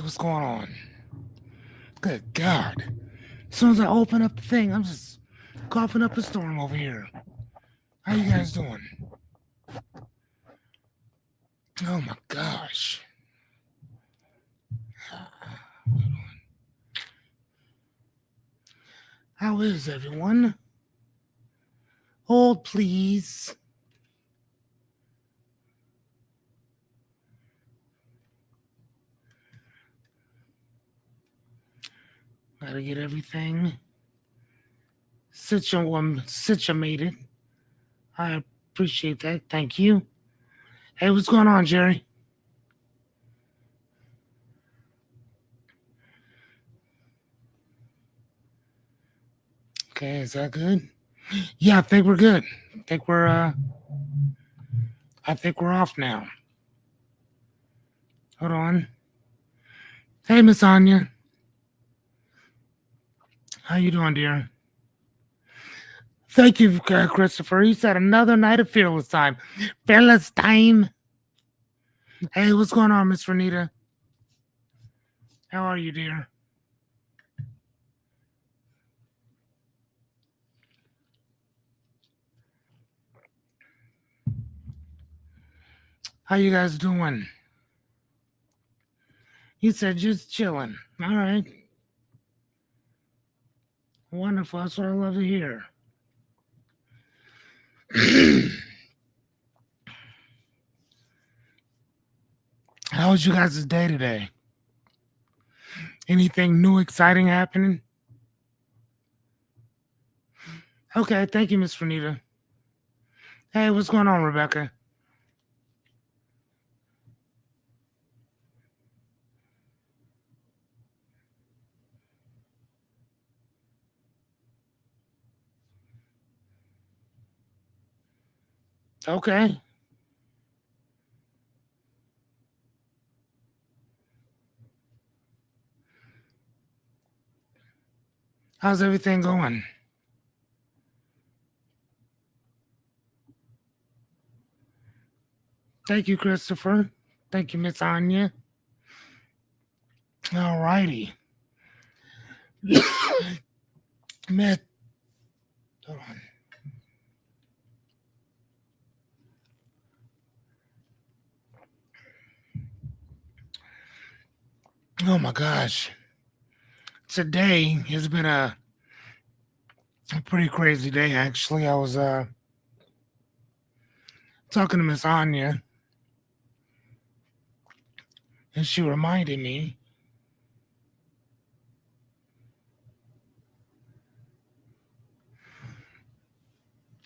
Hey, what's going on? Good God. As soon as I open up the thing, I'm just coughing up a storm over here. How you guys doing? Oh my gosh. How is everyone? Hold, please. Gotta get everything situated. I appreciate that. Thank you. Hey, what's going on, Jerry? Okay, is that good? Yeah, I think we're good. I think we're off now. Hold on. Hey, Miss Anya. How you doing, dear? Thank you, Christopher. You said another night of fearless time. Fearless time. Hey, what's going on, Miss Renita? How are you, dear? How you guys doing? You said just chilling. All right. Wonderful. That's what I love to hear. How was you guys' day today? Anything new, exciting happening? Okay, thank you, Miss Renita. Hey, what's going on, Rebecca? Okay. How's everything going? Thank you, Christopher. Thank you, Miss Anya. All righty. Man, hold on. Oh my gosh. Today has been a pretty crazy day, actually. I was talking to Miss Anya, and she reminded me.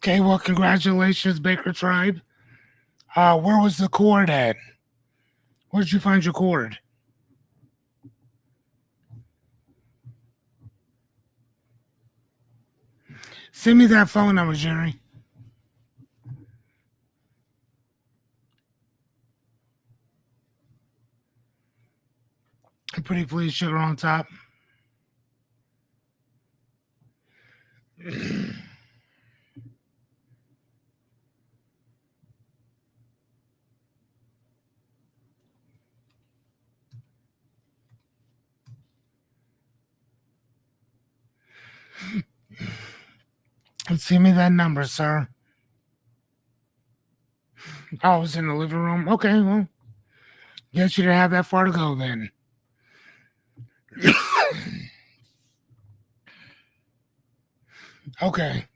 Okay, well, congratulations, Baker Tribe. Where was the cord at? Where'd you find your cord? Send me that phone number, Jerry. Pretty please, sugar on top. Send me that number, sir. I was in the living room. Okay, well, guess you didn't have that far to go then. Okay.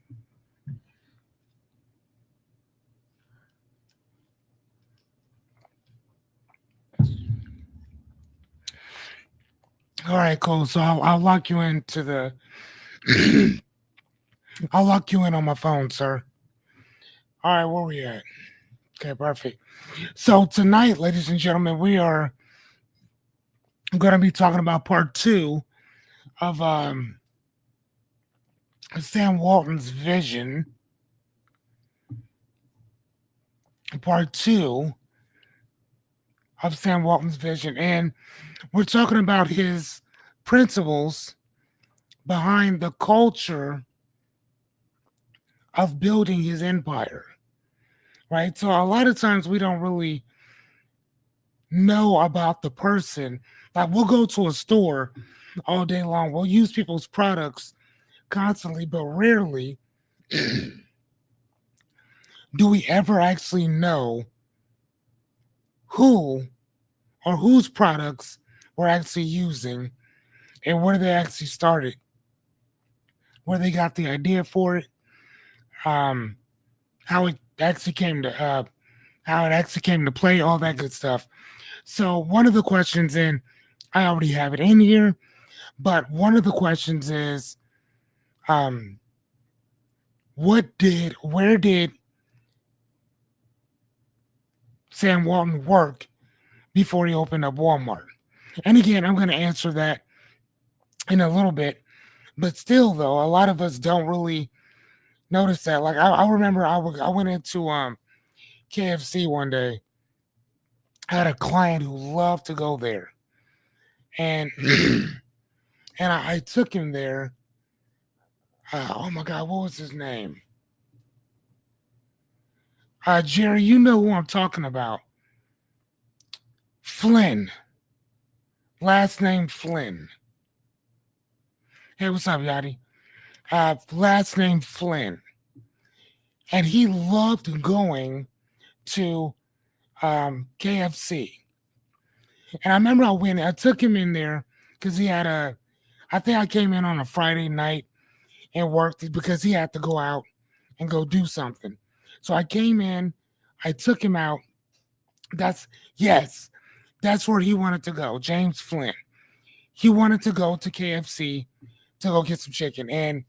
All right, cool. So I'll lock you into the. I'll lock you in on my phone, sir. All right, where we at? Okay, perfect. So tonight, ladies and gentlemen, we are going to be talking about part two of Sam Walton's vision. Part two of Sam Walton's vision, and we're talking about his principles behind the culture of building his empire. Right. So a lot of times we don't really know about the person. Like we'll go to a store all day long. We'll use people's products constantly, but rarely do we ever actually know who or whose products we're actually using and where they actually started, where they got the idea for it, um, how it actually came to how it actually came to play, all that good stuff. So one of the questions, and I already have it in here, but one of the questions is, um, where did Sam Walton work before he opened up Walmart? And again, I'm going to answer that in a little bit, but still, though, a lot of us don't really notice that. Like I remember I went into KFC one day. I had a client who loved to go there, and and I took him there. Oh my God, what was his name? Jerry, you know who I'm talking about. Flynn, last name Flynn. Hey, what's up, Yachty? Last name Flynn, and he loved going to KFC. And I remember I took him in there because he had I think I came in on a Friday night and worked because he had to go out and go do something. So I came in, I took him out. That's, yes, that's where he wanted to go, James Flynn. He wanted to go to KFC to go get some chicken. And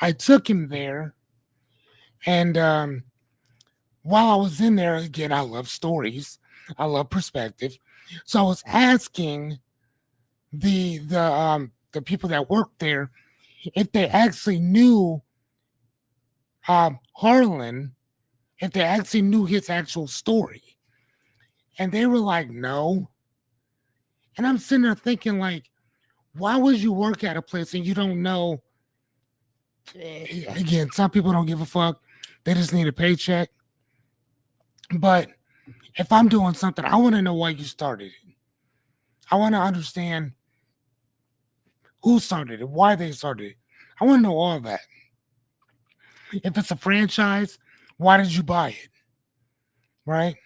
I took him there. And while I was in there, again, I love stories, I love perspective. So I was asking the people that worked there if they actually knew Harlan, if they actually knew his actual story. And they were like, no. And I'm sitting there thinking, like, why would you work at a place and you don't know? Again, some people don't give a fuck. They just need a paycheck. But if I'm doing something, I want to know why you started it. I want to understand who started it, why they started it. I want to know all that. If it's a franchise, why did you buy it? Right?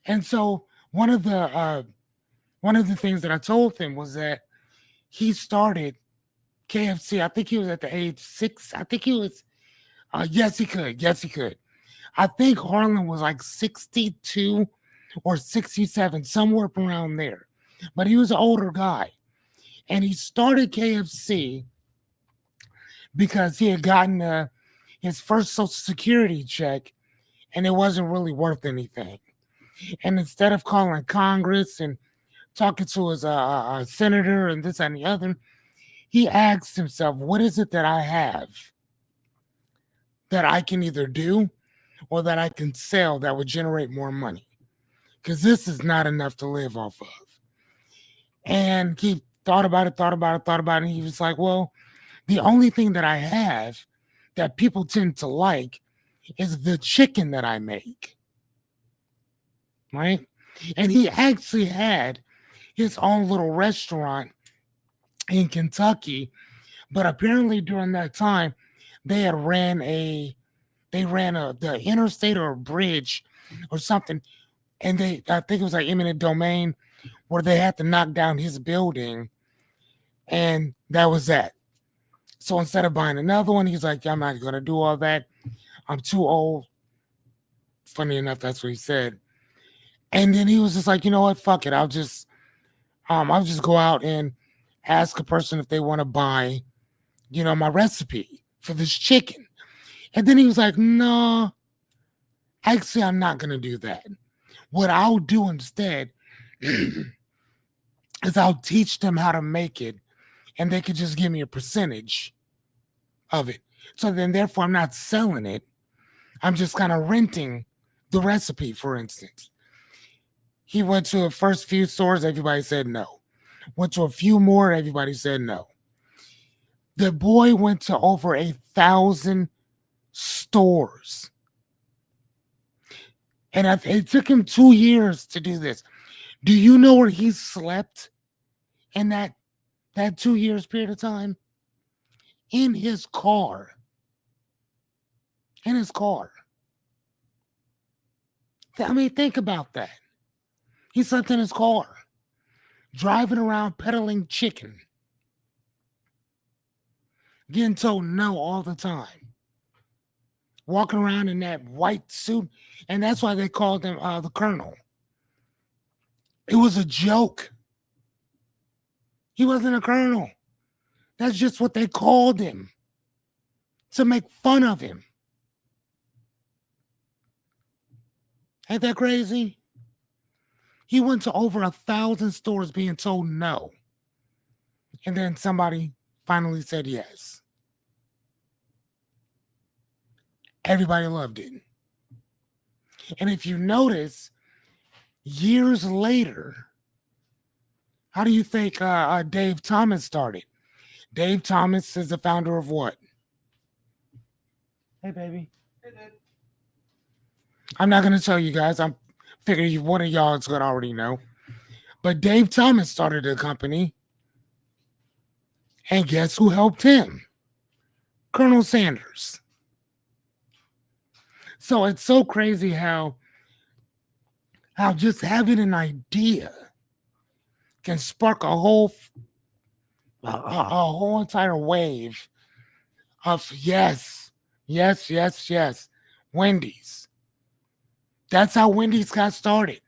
And so one of the things that I told him was that he started KFC. I think he was at the age 6. I think he was. Yes, he could. Yes, he could. I think Harlan was like 62 or 67, somewhere around there. But he was an older guy. And he started KFC because he had gotten his first Social Security check and it wasn't really worth anything. And instead of calling Congress and talking to his senator and this and the other, he asked himself, what is it that I have that I can either do or that I can sell that would generate more money? Because this is not enough to live off of. And he thought about it, and he was like, well, the only thing that I have that people tend to like is the chicken that I make. Right? And he actually had his own little restaurant in Kentucky, but apparently during that time they had ran the interstate or a bridge or something, and I think it was like eminent domain where they had to knock down his building, and that was that. So instead of buying another one, he's like, I'm not gonna do all that. I'm too old. Funny enough, that's what he said. And then he was just like, you know what, fuck it. I'll just go out and ask a person if they want to buy, my recipe for this chicken. And then he was like, no, actually, I'm not gonna do that. What I'll do instead is I'll teach them how to make it, and they could just give me a percentage of it. So then, therefore, I'm not selling it. I'm just kind of renting the recipe, for instance. He went to the first few stores, everybody said no. Went to a few more, everybody said no. The boy went to over 1,000 stores. And it took him 2 years to do this. Do you know where he slept in that 2 years period of time? In his car. In his car. I mean, think about that. He slept in his car, driving around peddling chicken, getting told no all the time, walking around in that white suit. And that's why they called him the Colonel. It was a joke. He wasn't a colonel. That's just what they called him to make fun of him. Ain't that crazy? He went to over 1,000 stores being told no. And then somebody finally said yes. Everybody loved it. And if you notice, years later, how do you think Dave Thomas started? Dave Thomas is the founder of what? Hey, baby. Hey, Dad. I'm not going to tell you guys. I'm figuring one of y'all is going to already know. But Dave Thomas started a company. And guess who helped him? Colonel Sanders. So it's so crazy how just having an idea can spark a whole entire wave of yes, Wendy's. That's how Wendy's got started.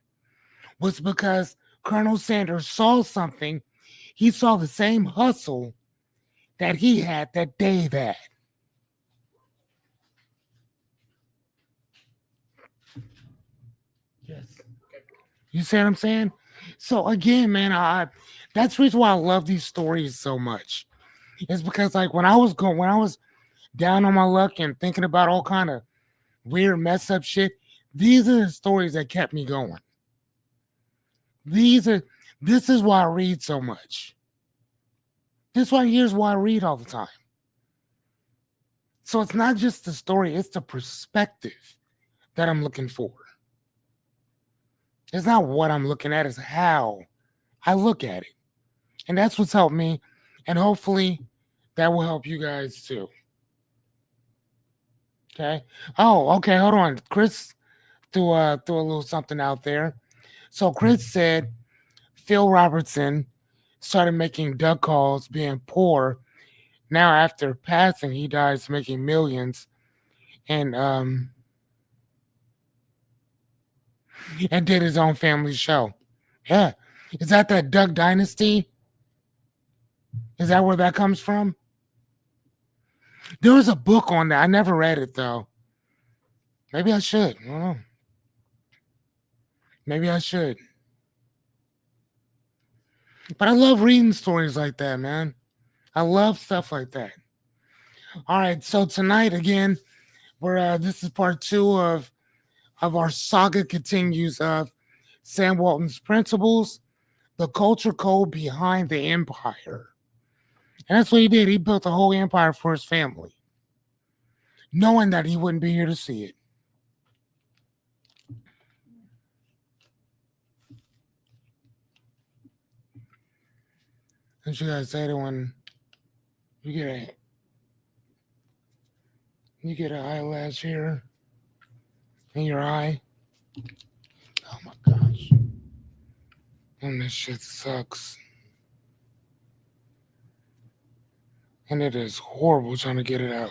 Was because Colonel Sanders saw something. He saw the same hustle that he had, that Dave had. Yes. You see what I'm saying? So again, man, that's the reason why I love these stories so much. It's because like when I was down on my luck and thinking about all kind of weird mess up shit, these are the stories that kept me going. This is why I read so much. Here's why I read all the time. So it's not just the story, it's the perspective that I'm looking for. It's not what I'm looking at, it's how I look at it. And that's what's helped me. And hopefully that will help you guys too. Okay. Oh, okay. Hold on. Chris threw a little something out there. So Chris said Phil Robertson started making duck calls being poor. Now after passing, he dies making millions. And did his own family show. Yeah. Is that Duck Dynasty? Is that where that comes from? There was a book on that. I never read it though. Maybe I should. I don't know. Maybe I should. But I love reading stories like that, man. I love stuff like that. All right, so tonight again, this is part 2 of our saga continues of Sam Walton's Principles, the culture code behind the empire. And that's what he did. He built a whole empire for his family, knowing that he wouldn't be here to see it. And you guys say that when you get an eyelash here in your eye. Oh my gosh. And this shit sucks. And it is horrible trying to get it out.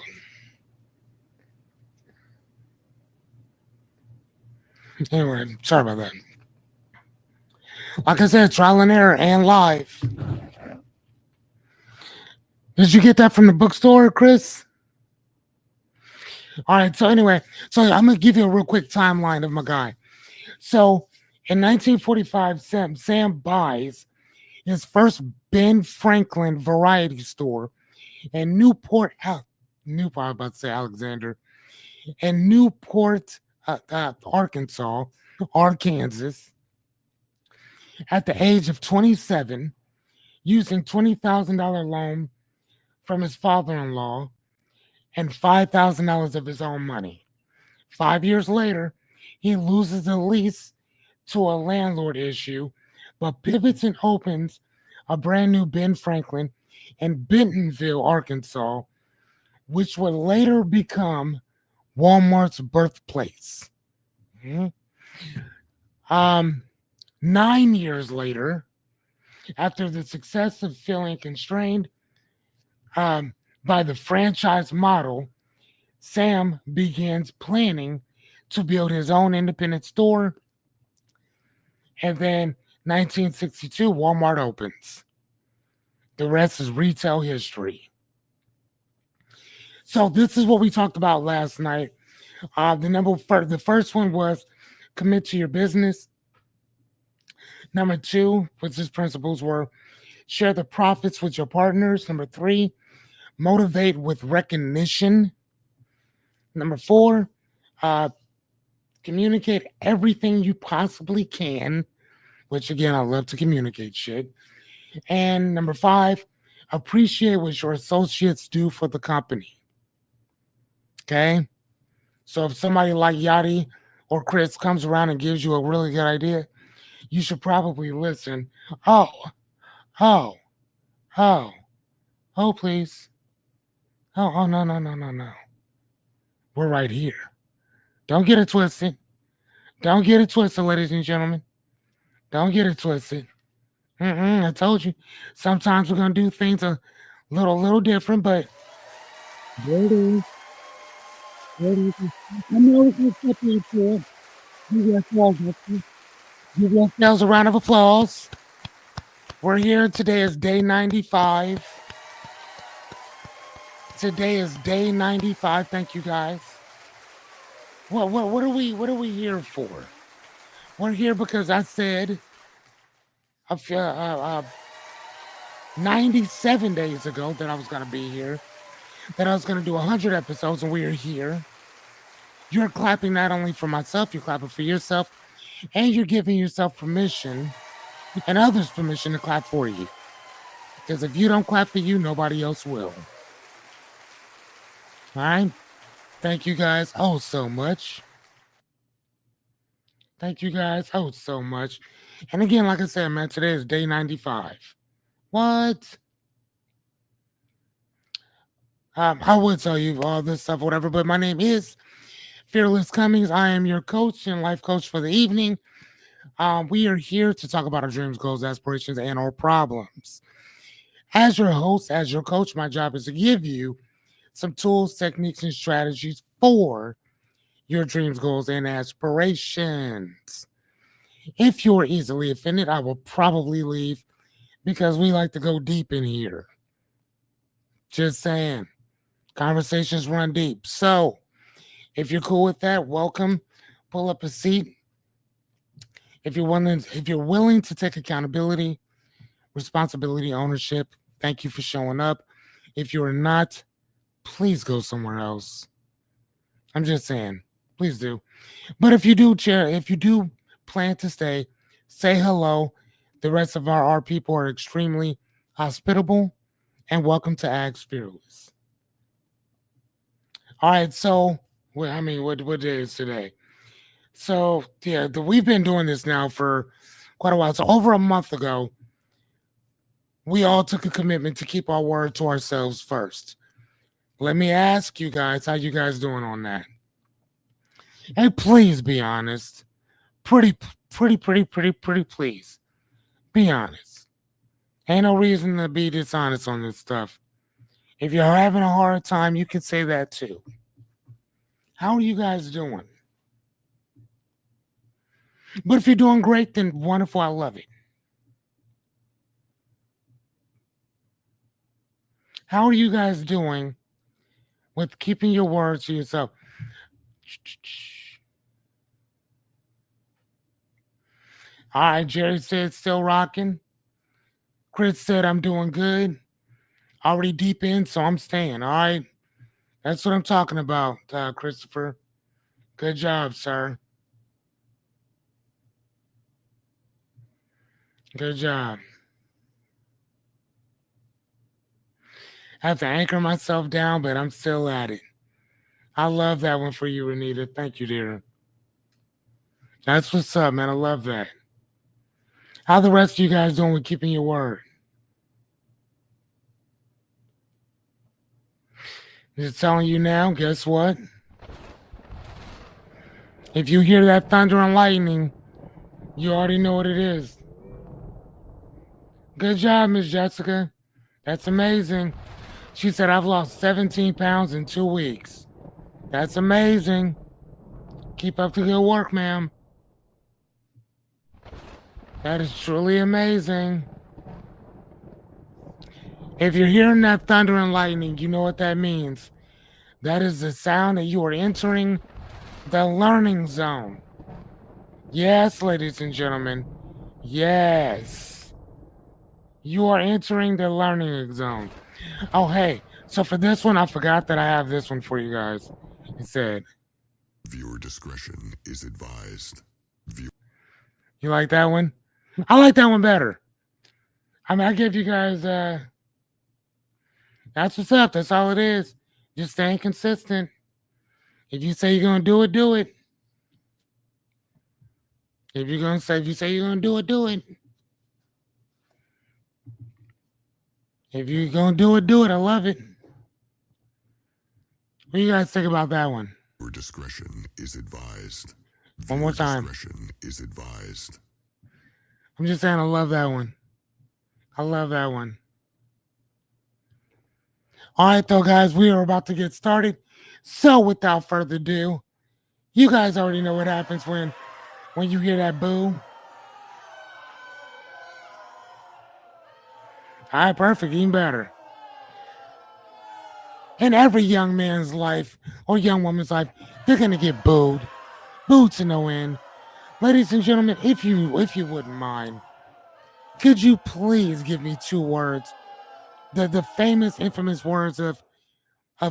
Anyway, sorry about that. Like I said, trial and error and live. Did you get that from the bookstore, Chris? All right, so anyway, I'm going to give you a real quick timeline of my guy. So in 1945, Sam buys his first Ben Franklin variety store in Newport, about to say Alexander, in Newport, Arkansas, at the age of 27, using $20,000 loan from his father-in-law and $5,000 of his own money. 5 years later, he loses the lease to a landlord issue but pivots and opens a brand new Ben Franklin in Bentonville, Arkansas, which would later become Walmart's birthplace. Mhm. Um, 9 years later, after the success of feeling constrained um, by the franchise model, Sam begins planning to build his own independent store. And then 1962, Walmart opens. The rest is retail history. So this is what we talked about last night. The first one was commit to your business. Number two, which his principles were share the profits with your partners. Number three, motivate with recognition. Number four, uh, communicate everything you possibly can, which again, I love to communicate shit. And number five, appreciate what your associates do for the company. Okay. So if somebody like Yachty or Chris comes around and gives you a really good idea, you should probably listen. Oh, oh, oh, oh, please. Oh, no, no, no, no, no. We're right here. Don't get it twisted. Don't get it twisted, ladies and gentlemen. Don't get it twisted. I told you. Sometimes we're gonna do things a little different, but there it is. There it is. I know we can step into it. Give yourselves, give yourselves a round of applause. We're here. Today is day 95. Today is day 95. Thank you guys. What are we here for? We're here because I said 97 days ago that I was gonna be here, that I was gonna do 100 episodes, and we are here. You're clapping not only for myself, you're clapping for yourself, and you're giving yourself permission and others permission to clap for you. Because if you don't clap for you, nobody else will. All right? Thank you guys so much. Thank you guys so much. And again, like I said, man, today is day 95. What? I would tell you all this stuff, whatever, but my name is Fearless Cummings. I am your coach and life coach for the evening. We are here to talk about our dreams, goals, aspirations, and our problems. As your host, as your coach, my job is to give you some tools, techniques, and strategies for your dreams, goals, and aspirations. If you're easily offended, I will probably leave because we like to go deep in here. Just saying. Conversations run deep. So, if you're cool with that, welcome. Pull up a seat. If you're willing to take accountability, responsibility, ownership, thank you for showing up. If you're not, please go somewhere else. I'm just saying, please do. But if you do plan to stay, say hello. The rest of our people are extremely hospitable, and welcome to Ags Fearless. All right, so what day is today? So yeah, we've been doing this now for quite a while. So over a month ago, we all took a commitment to keep our word to ourselves first. Let me ask you guys, how you guys doing on that? And please be honest. Pretty, please. Be honest. Ain't no reason to be dishonest on this stuff. If you're having a hard time, you can say that too. How are you guys doing? But if you're doing great, then wonderful. I love it. How are you guys doing with keeping your words to yourself? All right, Jerry said still rocking. Chris said I'm doing good. Already deep in, so I'm staying. All right. That's what I'm talking about, Christopher. Good job, sir. Good job. I have to anchor myself down, but I'm still at it. I love that one for you, Renita. Thank you, dear. That's what's up, man. I love that. How the rest of you guys doing with keeping your word? Just telling you now, guess what? If you hear that thunder and lightning, you already know what it is. Good job, Miss Jessica. That's amazing. She said, I've lost 17 pounds in 2 weeks. That's amazing. Keep up the good work, ma'am. That is truly amazing. If you're hearing that thunder and lightning, you know what that means. That is the sound that you are entering the learning zone. Yes, ladies and gentlemen. Yes. You are entering the learning zone. Oh, hey. So for this one, I forgot that I have this one for you guys. It said, Viewer discretion is advised. You like that one? I like that one better. I mean, I give you guys, that's what's up. That's all it is. Just staying consistent. If you say you're going to do it, do it. If you say you're going to do it. If you're going to do it. I love it. What do you guys think about that one? Viewer discretion is advised. One more time. Discretion is advised. I'm just saying I love that one. I love that one. All right, though, guys, we are about to get started. So, without further ado, you guys already know what happens when you hear that boo. All right, perfect, even better. In every young man's life or young woman's life, they're gonna get booed to no end. Ladies and gentlemen, if you wouldn't mind, could you please give me 2 words, the famous, infamous words of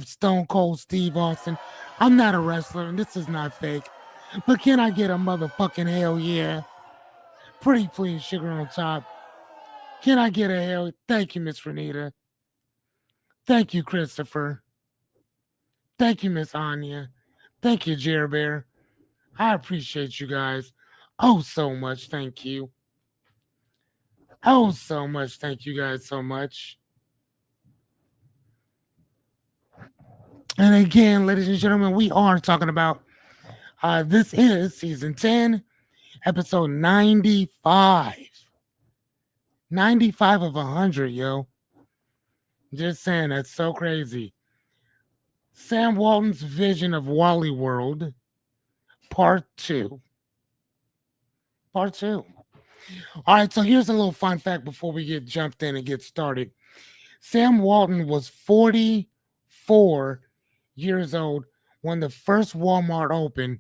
Stone Cold Steve Austin? I'm not a wrestler, and this is not fake, but can I get a motherfucking hell yeah? Pretty please, sugar on top. Can I get a hell? Thank you, Miss Renita. Thank you, Christopher. Thank you, Miss Anya. Thank you, Jer Bear. I appreciate you guys. Oh, so much. Thank you. Oh, so much. Thank you guys so much. And again, ladies and gentlemen, we are talking about this is season 10, episode 95. 95 of 100, yo. Just saying, that's so crazy. Sam Walton's vision of Wally World, part 2. Part 2. All right, so here's a little fun fact before we get jumped in and get started. Sam Walton was 44 years old when the first Walmart opened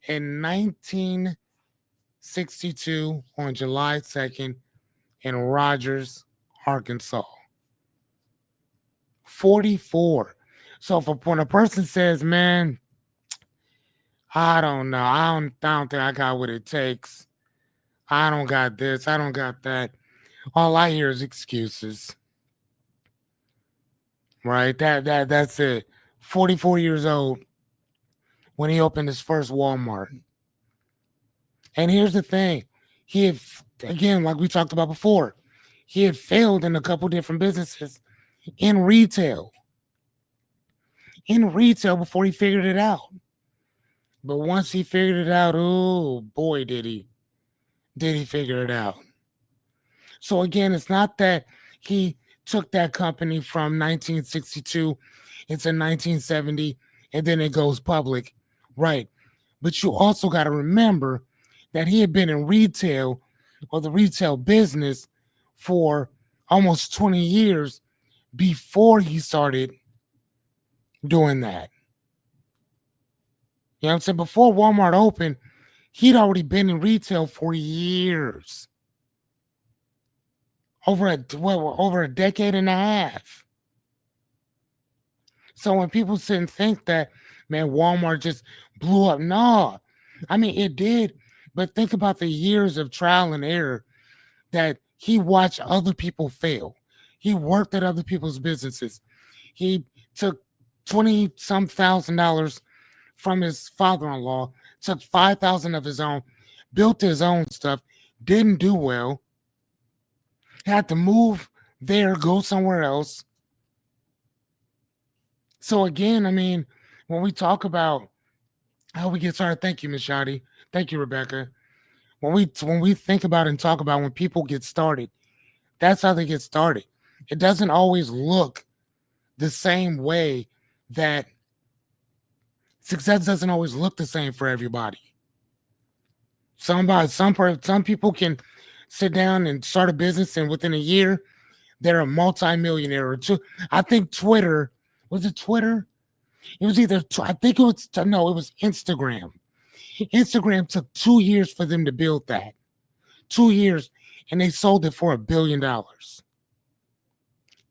in 1962 on July 2nd in Rogers, Arkansas. 44. So when a person says, man, I don't know, I don't think I got what it takes. I don't got this, I don't got that. All I hear is excuses. Right? That's it. 44 years old when he opened his first Walmart. And here's the thing. He had, again, like we talked about before, he had failed in a couple different businesses in retail. Before he figured it out. But once he figured it out, oh boy, did he figure it out. So again, it's not that he took that company from 1962 into 1970 and then it goes public. Right. But you also got to remember that he had been in retail or the retail business for almost 20 years before he started doing that. You know what I'm saying? Before Walmart opened, he'd already been in retail for years. Over a decade and a half. So when people sit and think that, man, Walmart just blew up, no. I mean, it did. But think about the years of trial and error that he watched other people fail. He worked at other people's businesses. He took $20-some thousand from his father-in-law, took $5,000 of his own, built his own stuff, didn't do well, had to move there, go somewhere else. So again, I mean, when we talk about how we get started, thank you, Miss Shotty. Thank you, Rebecca. When we think about and talk about when people get started, that's how they get started. It doesn't always look the same way that success doesn't always look the same for everybody. Some people can sit down and start a business, and within a year, they're a multimillionaire or two. I think Twitter was it Twitter? It was I think it was no, it was Instagram. Instagram took 2 years for them to build that. 2 years, and they sold it for $1 billion.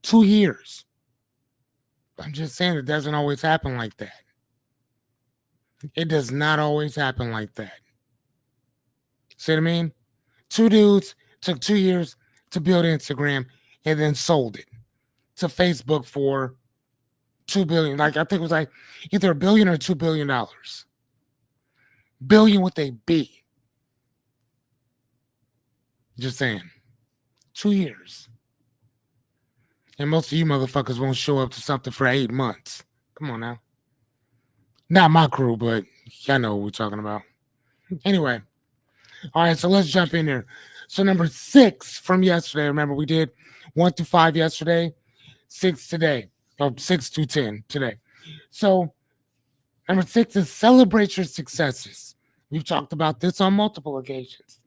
2 years. I'm just saying it doesn't always happen like that. It does not always happen like that. See what I mean? Two dudes took 2 years to build Instagram and then sold it to Facebook for $2 billion. Like I think it was like either $1 billion or $2 billion. Billion with a B. Just saying. 2 years. And most of you motherfuckers won't show up to something for 8 months. Come on now. Not my crew, but y'all know what we're talking about. Anyway. All right, so let's jump in there. So number 6 from yesterday. Remember, we did 1 through 5 yesterday, 6 today, or 6 through 10 today. So number 6 is celebrate your successes. We've talked about this on multiple occasions.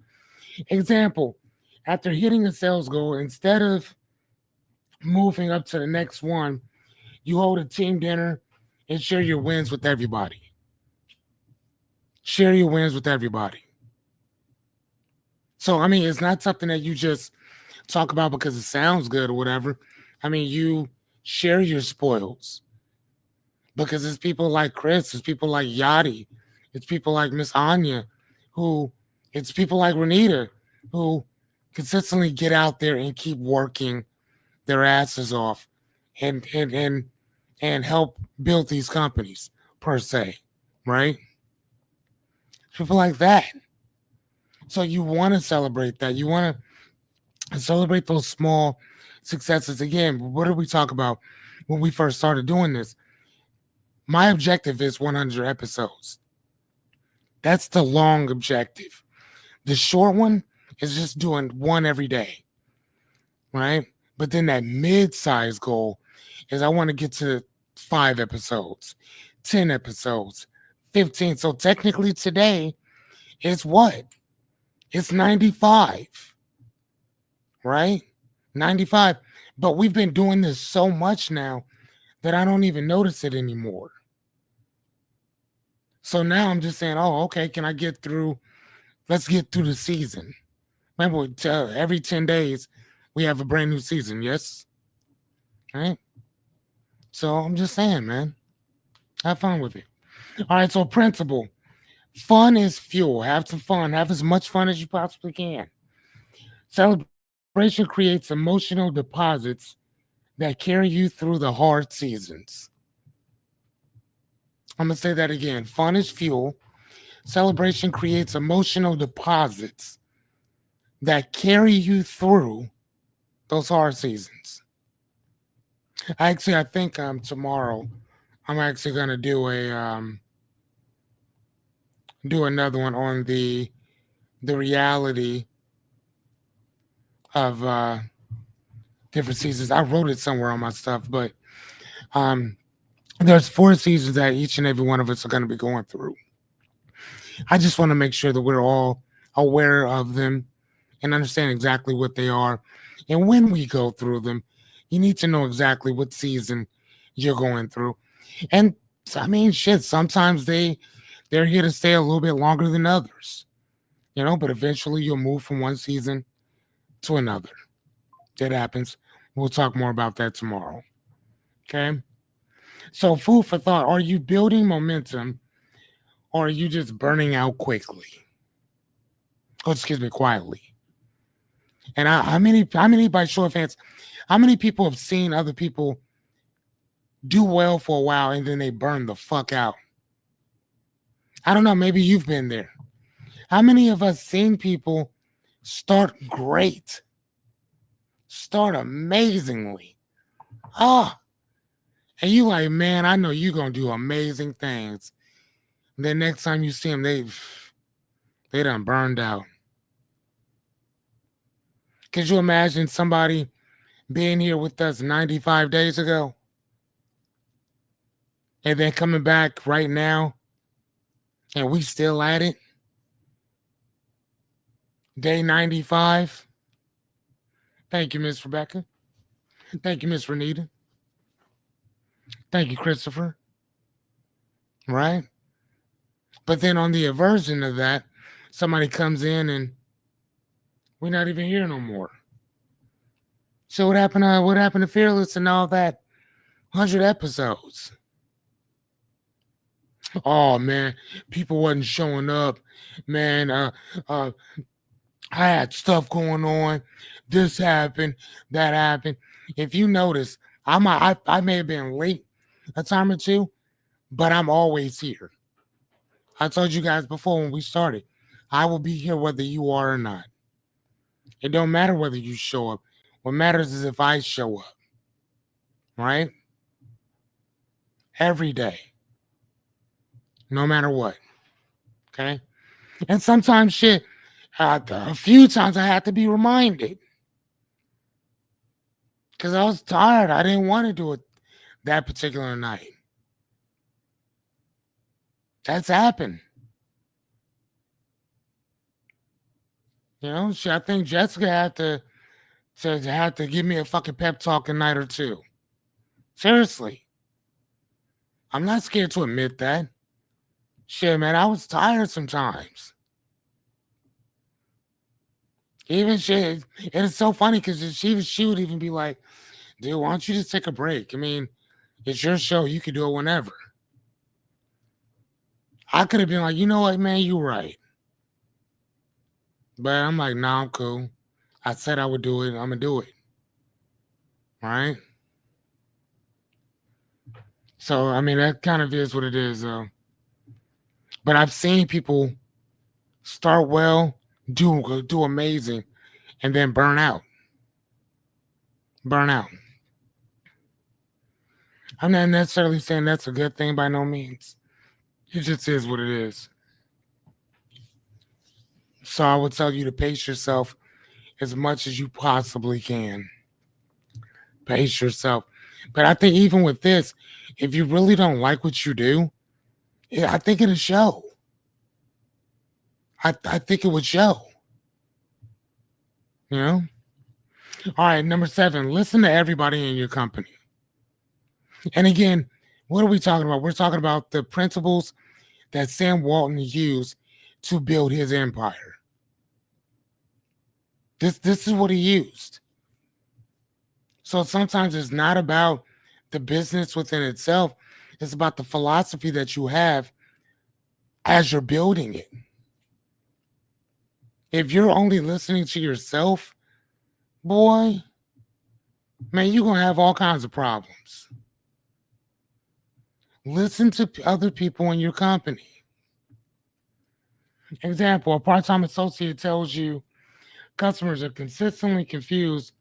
Example, after hitting a sales goal, instead of moving up to the next one, you hold a team dinner and share your wins with everybody. Share your wins with everybody. So, I mean, it's not something that you just talk about because it sounds good or whatever. I mean, you share your spoils. Because it's people like Chris, it's people like Yachty, it's people like Miss Anya, it's people like Renita, who consistently get out there and keep working their asses off and help build these companies, per se, right? People like that. So you want to celebrate that. You want to celebrate those small successes. Again, what did we talk about when we first started doing this? My objective is 100 episodes. That's the long objective. The short one is just doing one every day, right? But then that mid-size goal is I want to get to 5 episodes, 10 episodes, 15. So technically today is what? It's 95, right? 95. But we've been doing this so much now that I don't even notice it anymore. So now I'm just saying, oh, okay, can I get through? Let's get through the season. Remember, every 10 days, we have a brand new season, yes? Right? So I'm just saying, man, have fun with it. All right, so principle. Fun is fuel. Have some fun. Have as much fun as you possibly can. Celebration creates emotional deposits that carry you through the hard seasons. I'm going to say that again. Fun is fuel. Celebration creates emotional deposits that carry you through those hard seasons. I think tomorrow I'm actually going to do another one on the reality of different seasons. I wrote it somewhere on my stuff, but there's 4 seasons that each and every one of us are going to be going through. I just want to make sure that we're all aware of them and understand exactly what they are. And when we go through them, you need to know exactly what season you're going through. And I mean, shit, sometimes they're here to stay a little bit longer than others, but eventually you'll move from one season to another. That happens. We'll talk more about that tomorrow. Okay? So, food for thought. Are you building momentum or are you just burning out quickly? Quietly. And how many, by show of hands, how many people have seen other people do well for a while and then they burn the fuck out? I don't know. Maybe you've been there. How many of us seen people Start great. Start amazingly. Ah, and you like, man, I know you're gonna do amazing things. And then next time you see them, they done burned out. Could you imagine somebody being here with us 95 days ago and then coming back right now and we still at it? Day 95. Thank you, Miss Rebecca. Thank you, Miss Renita. Thank you, Christopher. Right? But then on the aversion of that, somebody comes in and we're not even here no more. So what happened to Fearless and all that 100 episodes? Oh man, people wasn't showing up. Man, I had stuff going on. This happened, that happened. If you notice, I may have been late a time or two, but I'm always here. I told you guys before when we started, I will be here whether you are or not. It don't matter whether you show up. What matters is if I show up, right? Every day, no matter what. Okay. And sometimes shit, a few times I had to be reminded because I was tired. I didn't want to do it that particular night. That's happened. You know, shit, I think Jessica had to give me a fucking pep talk a night or two. Seriously. I'm not scared to admit that. Shit, man, I was tired sometimes. Even shit, and it's so funny because she would even be like, dude, why don't you just take a break? I mean, it's your show. You can do it whenever. I could have been like, you know what, man, you're right. But I'm like, nah, I'm cool. I said I would do it. I'm going to do it. Right? So, I mean, that kind of is what it is, though. But I've seen people start well, do amazing, and then burn out. Burn out. I'm not necessarily saying that's a good thing by no means. It just is what it is. So I would tell you to pace yourself as much as you possibly can. Pace yourself. But I think even with this, if you really don't like what you do, I think it'll show. I think it would show. You know? All right, number 7, listen to everybody in your company. And again, what are we talking about? We're talking about the principles that Sam Walton used to build his empire. This is what he used. So sometimes it's not about the business within itself. It's about the philosophy that you have as you're building it. If you're only listening to yourself, boy, man, you're going to have all kinds of problems. Listen to other people in your company. Example, a part-time associate tells you customers are consistently confused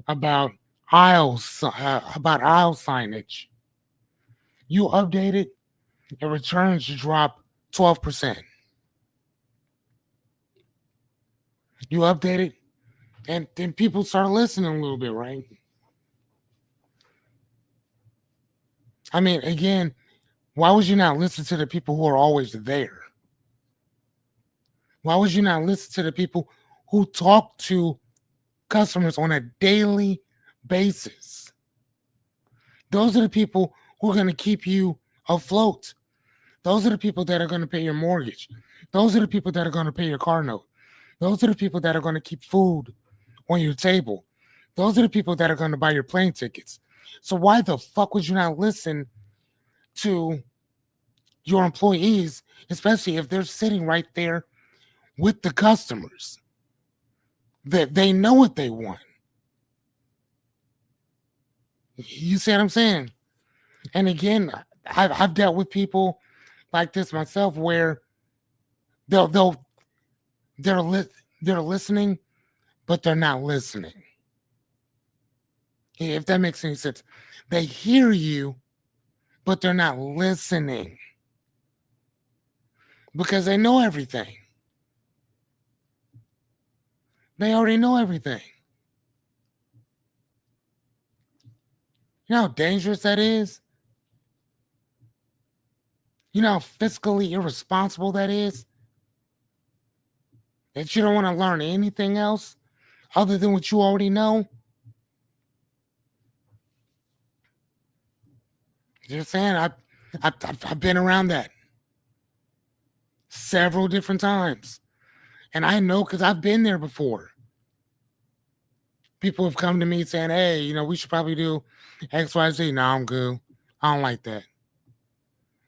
about aisle signage. You update it, and returns drop 12%. You update it, and then people start listening a little bit, right? I mean, again, why would you not listen to the people who are always there? Why would you not listen to the people who talk to customers on a daily basis? Those are the people who are going to keep you afloat. Those are the people that are going to pay your mortgage. Those are the people that are going to pay your car note. Those are the people that are going to keep food on your table. Those are the people that are going to buy your plane tickets. So why the fuck would you not listen to your employees, especially if they're sitting right there with the customers? That they know what they want. You see what I'm saying? And again, I've dealt with people like this myself, where they're they're listening, but they're not listening. If that makes any sense. They hear you, but they're not listening because they know everything. They already know everything. You know how dangerous that is? You know how fiscally irresponsible that is? That you don't want to learn anything else other than what you already know? Just saying, I've been around that several different times. And I know because I've been there before. People have come to me saying, hey, we should probably do XYZ. No, I'm good. I don't like that.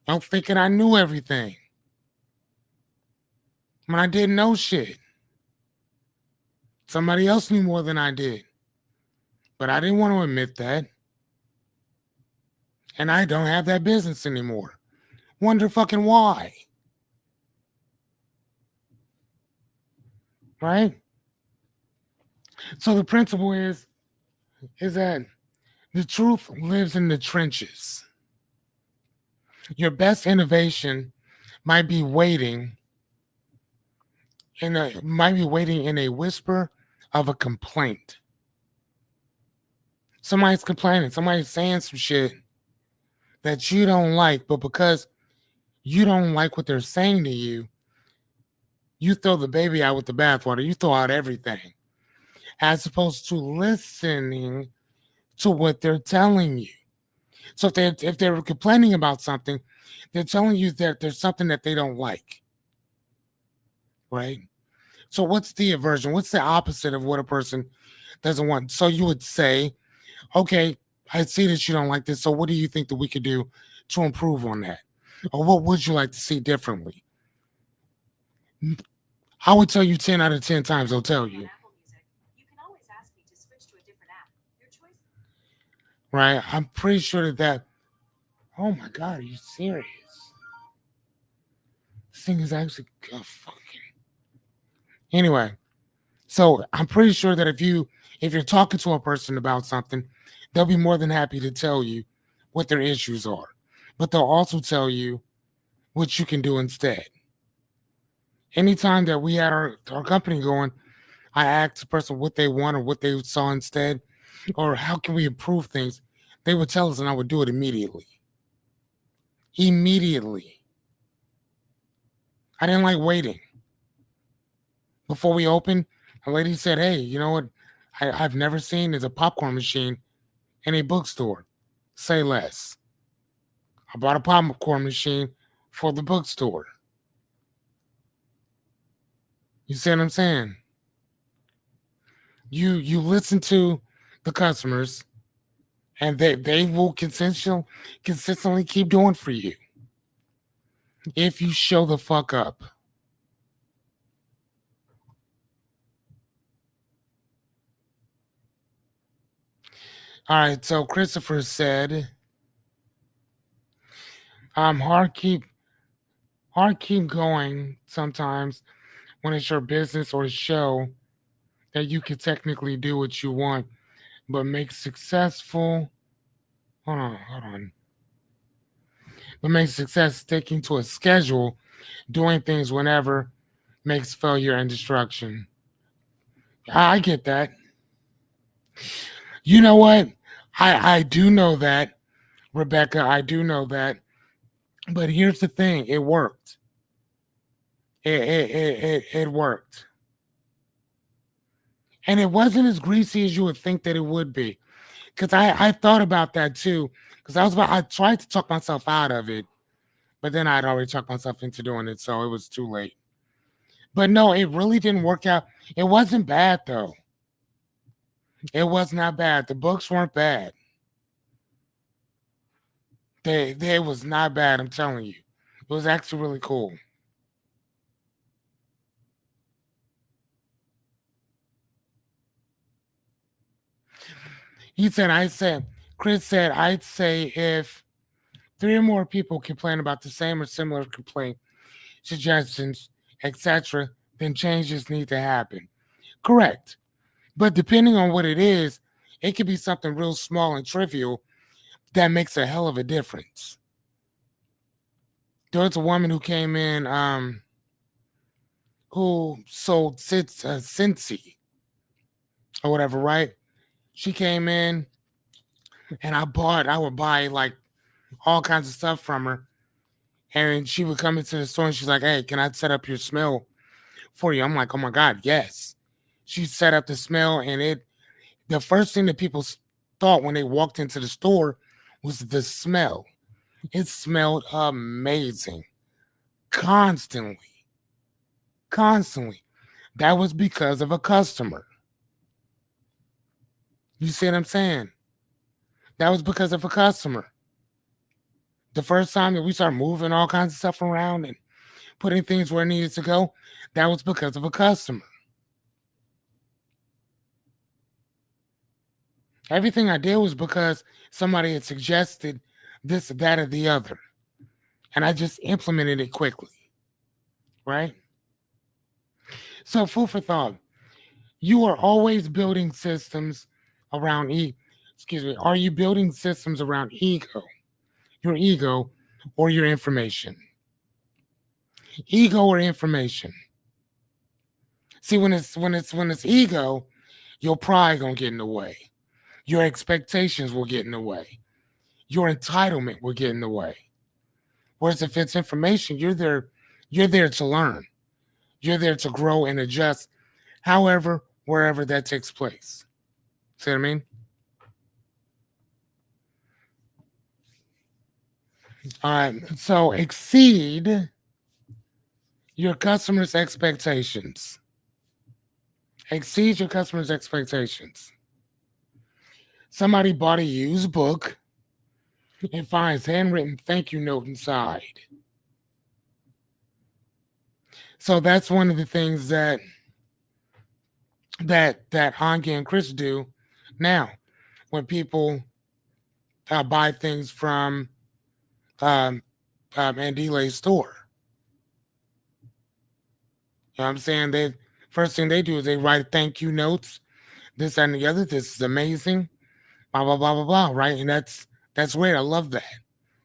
I'm thinking I knew everything when I didn't know shit. Somebody else knew more than I did. But I didn't want to admit that. And I don't have that business anymore. Wonder fucking why. Right? So the principle is that the truth lives in the trenches. Your best innovation might be waiting in a whisper of a complaint. Somebody's complaining, somebody's saying some shit that you don't like, but because you don't like what they're saying to you, you throw the baby out with the bathwater. You throw out everything, as opposed to listening to what they're telling you. So if they're complaining about something, they're telling you that there's something that they don't like, right? So what's the aversion? What's the opposite of what a person doesn't want? So you would say, okay, I see that you don't like this. So what do you think that we could do to improve on that? Or what would you like to see differently? I would tell you 10 out of 10 times they'll tell you. Right? I'm pretty sure that oh my God, are you serious? This thing is actually fucking. Anyway, so I'm pretty sure that if you're talking to a person about something, they'll be more than happy to tell you what their issues are. But they'll also tell you what you can do instead. Anytime that we had our company going, I asked the person what they want or what they saw instead, or how can we improve things. They would tell us and I would do it immediately. Immediately. I didn't like waiting. Before we opened, a lady said, hey, you know what I've never seen is a popcorn machine in a bookstore. Say less. I bought a popcorn machine for the bookstore. You see what I'm saying? You listen to the customers and they will consistently keep doing for you if you show the fuck up. All right, so Christopher said, hard keep going sometimes when it's your business or show that you can technically do what you want, but make successful. Hold on. But make success sticking to a schedule, doing things whenever makes failure and destruction. I get that. You know what? I do know that, Rebecca. I do know that. But here's the thing: it worked. It worked, and it wasn't as greasy as you would think that it would be. Because I thought about that too. Because I tried to talk myself out of it, but then I'd already talked myself into doing it, so it was too late. But no, it really didn't work out. It wasn't bad though. It was not bad. The books weren't bad. They was not bad, I'm telling you. It was actually really cool. Chris said, I'd say if 3 or more people complain about the same or similar complaint, suggestions, etc., then changes need to happen. Correct. But depending on what it is, it could be something real small and trivial that makes a hell of a difference. There was a woman who came in who sold Cincy or whatever, right? She came in and I would buy like all kinds of stuff from her. And she would come into the store and she's like, "Hey, can I set up your smell for you?" I'm like, "Oh my God, yes." She set up the smell, and the first thing that people thought when they walked into the store was the smell. It smelled amazing. Constantly. Constantly. That was because of a customer. You see what I'm saying? That was because of a customer. The first time that we started moving all kinds of stuff around and putting things where it needed to go, that was because of a customer. Everything I did was because somebody had suggested this, that, or the other. And I just implemented it quickly. Right? So, food for thought. You are always building systems around are you building systems around your ego or your information? Ego or information? See, when it's ego, your pride gonna get in the way. Your expectations will get in the way. Your entitlement will get in the way. Whereas if it's information, you're there to learn. You're there to grow and adjust, however, wherever that takes place. See what I mean? All right. So exceed your customers' expectations. Exceed your customers' expectations. Somebody bought a used book and finds handwritten thank you note inside. So that's one of the things that Hangi and Chris do now when people buy things from Andile's store. You know what I'm saying? They first thing they do is they write thank you notes, this and the other. This is amazing. Blah blah blah blah blah. Right, and that's great. I love that.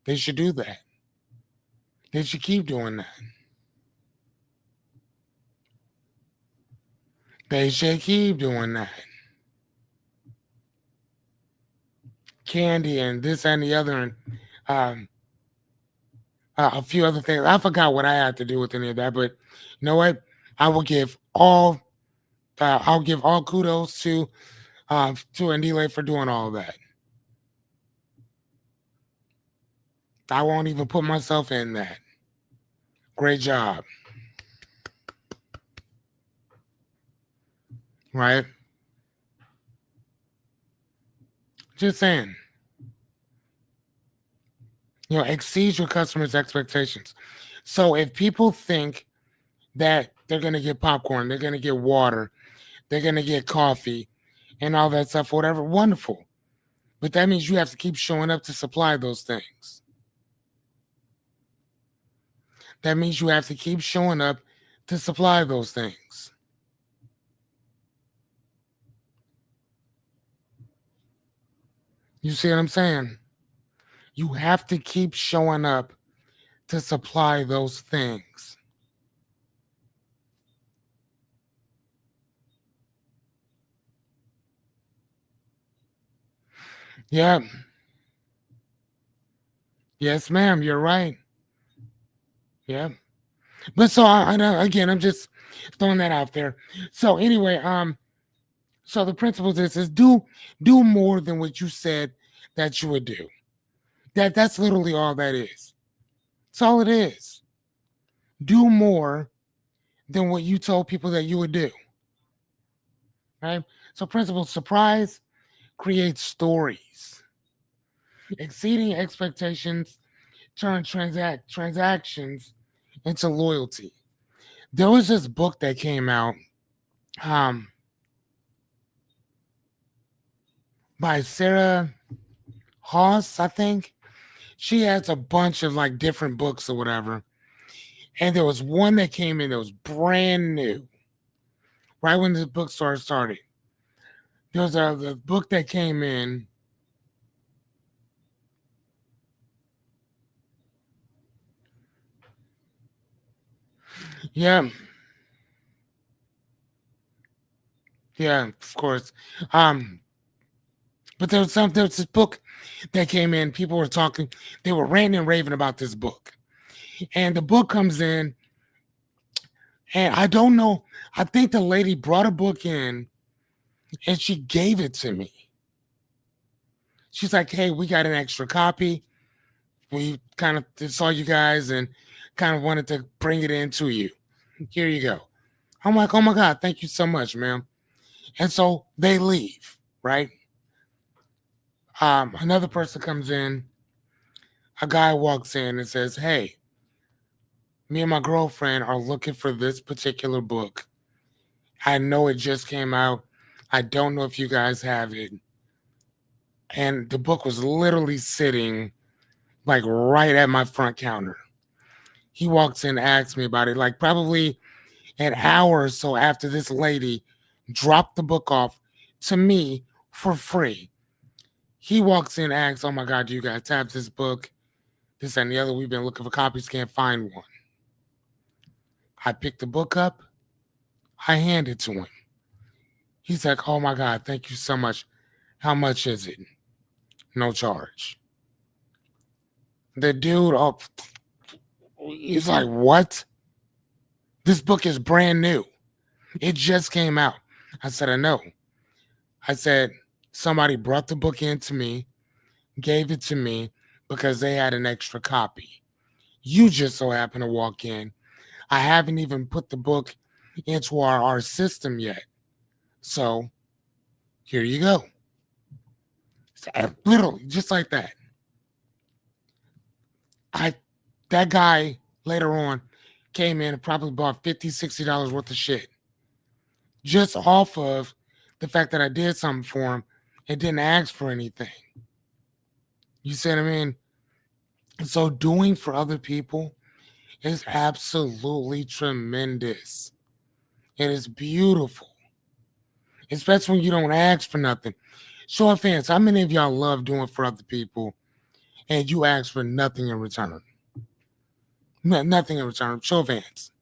They should do that. They should keep doing that. They should keep doing that. Candy and this and the other, and um, a few other things. I forgot what I had to do with any of that, but you know what? I will give all. I'll give all kudos to Andile for doing all that. I won't even put myself in that. Great job. Right? Just saying. Exceed your customers' expectations. So if people think that they're going to get popcorn, they're going to get water, they're going to get coffee, and all that stuff, whatever, wonderful. But that means you have to keep showing up to supply those things. That means you have to keep showing up to supply those things. You see what I'm saying? You have to keep showing up to supply those things. Yeah. Yes, ma'am. You're right. Yeah. But so again, I'm just throwing that out there. So anyway, so the principle is do more than what you said that you would do. That's literally all that is. That's all it is. Do more than what you told people that you would do. Right? So principle surprise creates stories. Exceeding expectations turn transactions into loyalty. There was this book that came out um, by Sarah Haas, I think. She has a bunch of like different books or whatever. And there was one that came in that was brand new, right when the bookstore started. There was the book that came in. Yeah, yeah, of course. But there was this book that came in. People were talking, they were ranting and raving about this book. And the book comes in, and I don't know. I think the lady brought a book in and she gave it to me. She's like, hey, we got an extra copy. We kind of saw you guys and kind of wanted to bring it in to you. Here you go. I'm like, oh my God, thank you so much, ma'am. And so they leave, right? Another person comes in, a guy walks in and says, hey, me and my girlfriend are looking for this particular book. I know it just came out. I don't know if you guys have it. And the book was literally sitting like right at my front counter. He walks in, asks me about it, like probably an hour or so after this lady dropped the book off to me for free. He walks in, asks, oh my God, do you guys have this book? This and the other. We've been looking for copies, can't find one. I picked the book up. I hand it to him. He's like, oh my God, thank you so much. How much is it? No charge. The dude, he's like, what? This book is brand new. It just came out. I said, I know. I said, somebody brought the book in to me, gave it to me because they had an extra copy. You just so happen to walk in. I haven't even put the book into our system yet. So here you go. Literally, just like that. That guy later on came in and probably bought $50, $60 worth of shit. Just off of the fact that I did something for him and didn't ask for anything. You see what I mean? So doing for other people is absolutely tremendous. It is beautiful. Especially when you don't ask for nothing. Show of hands, how many of y'all love doing for other people and you ask for nothing in return? Nothing in return. Show of hands.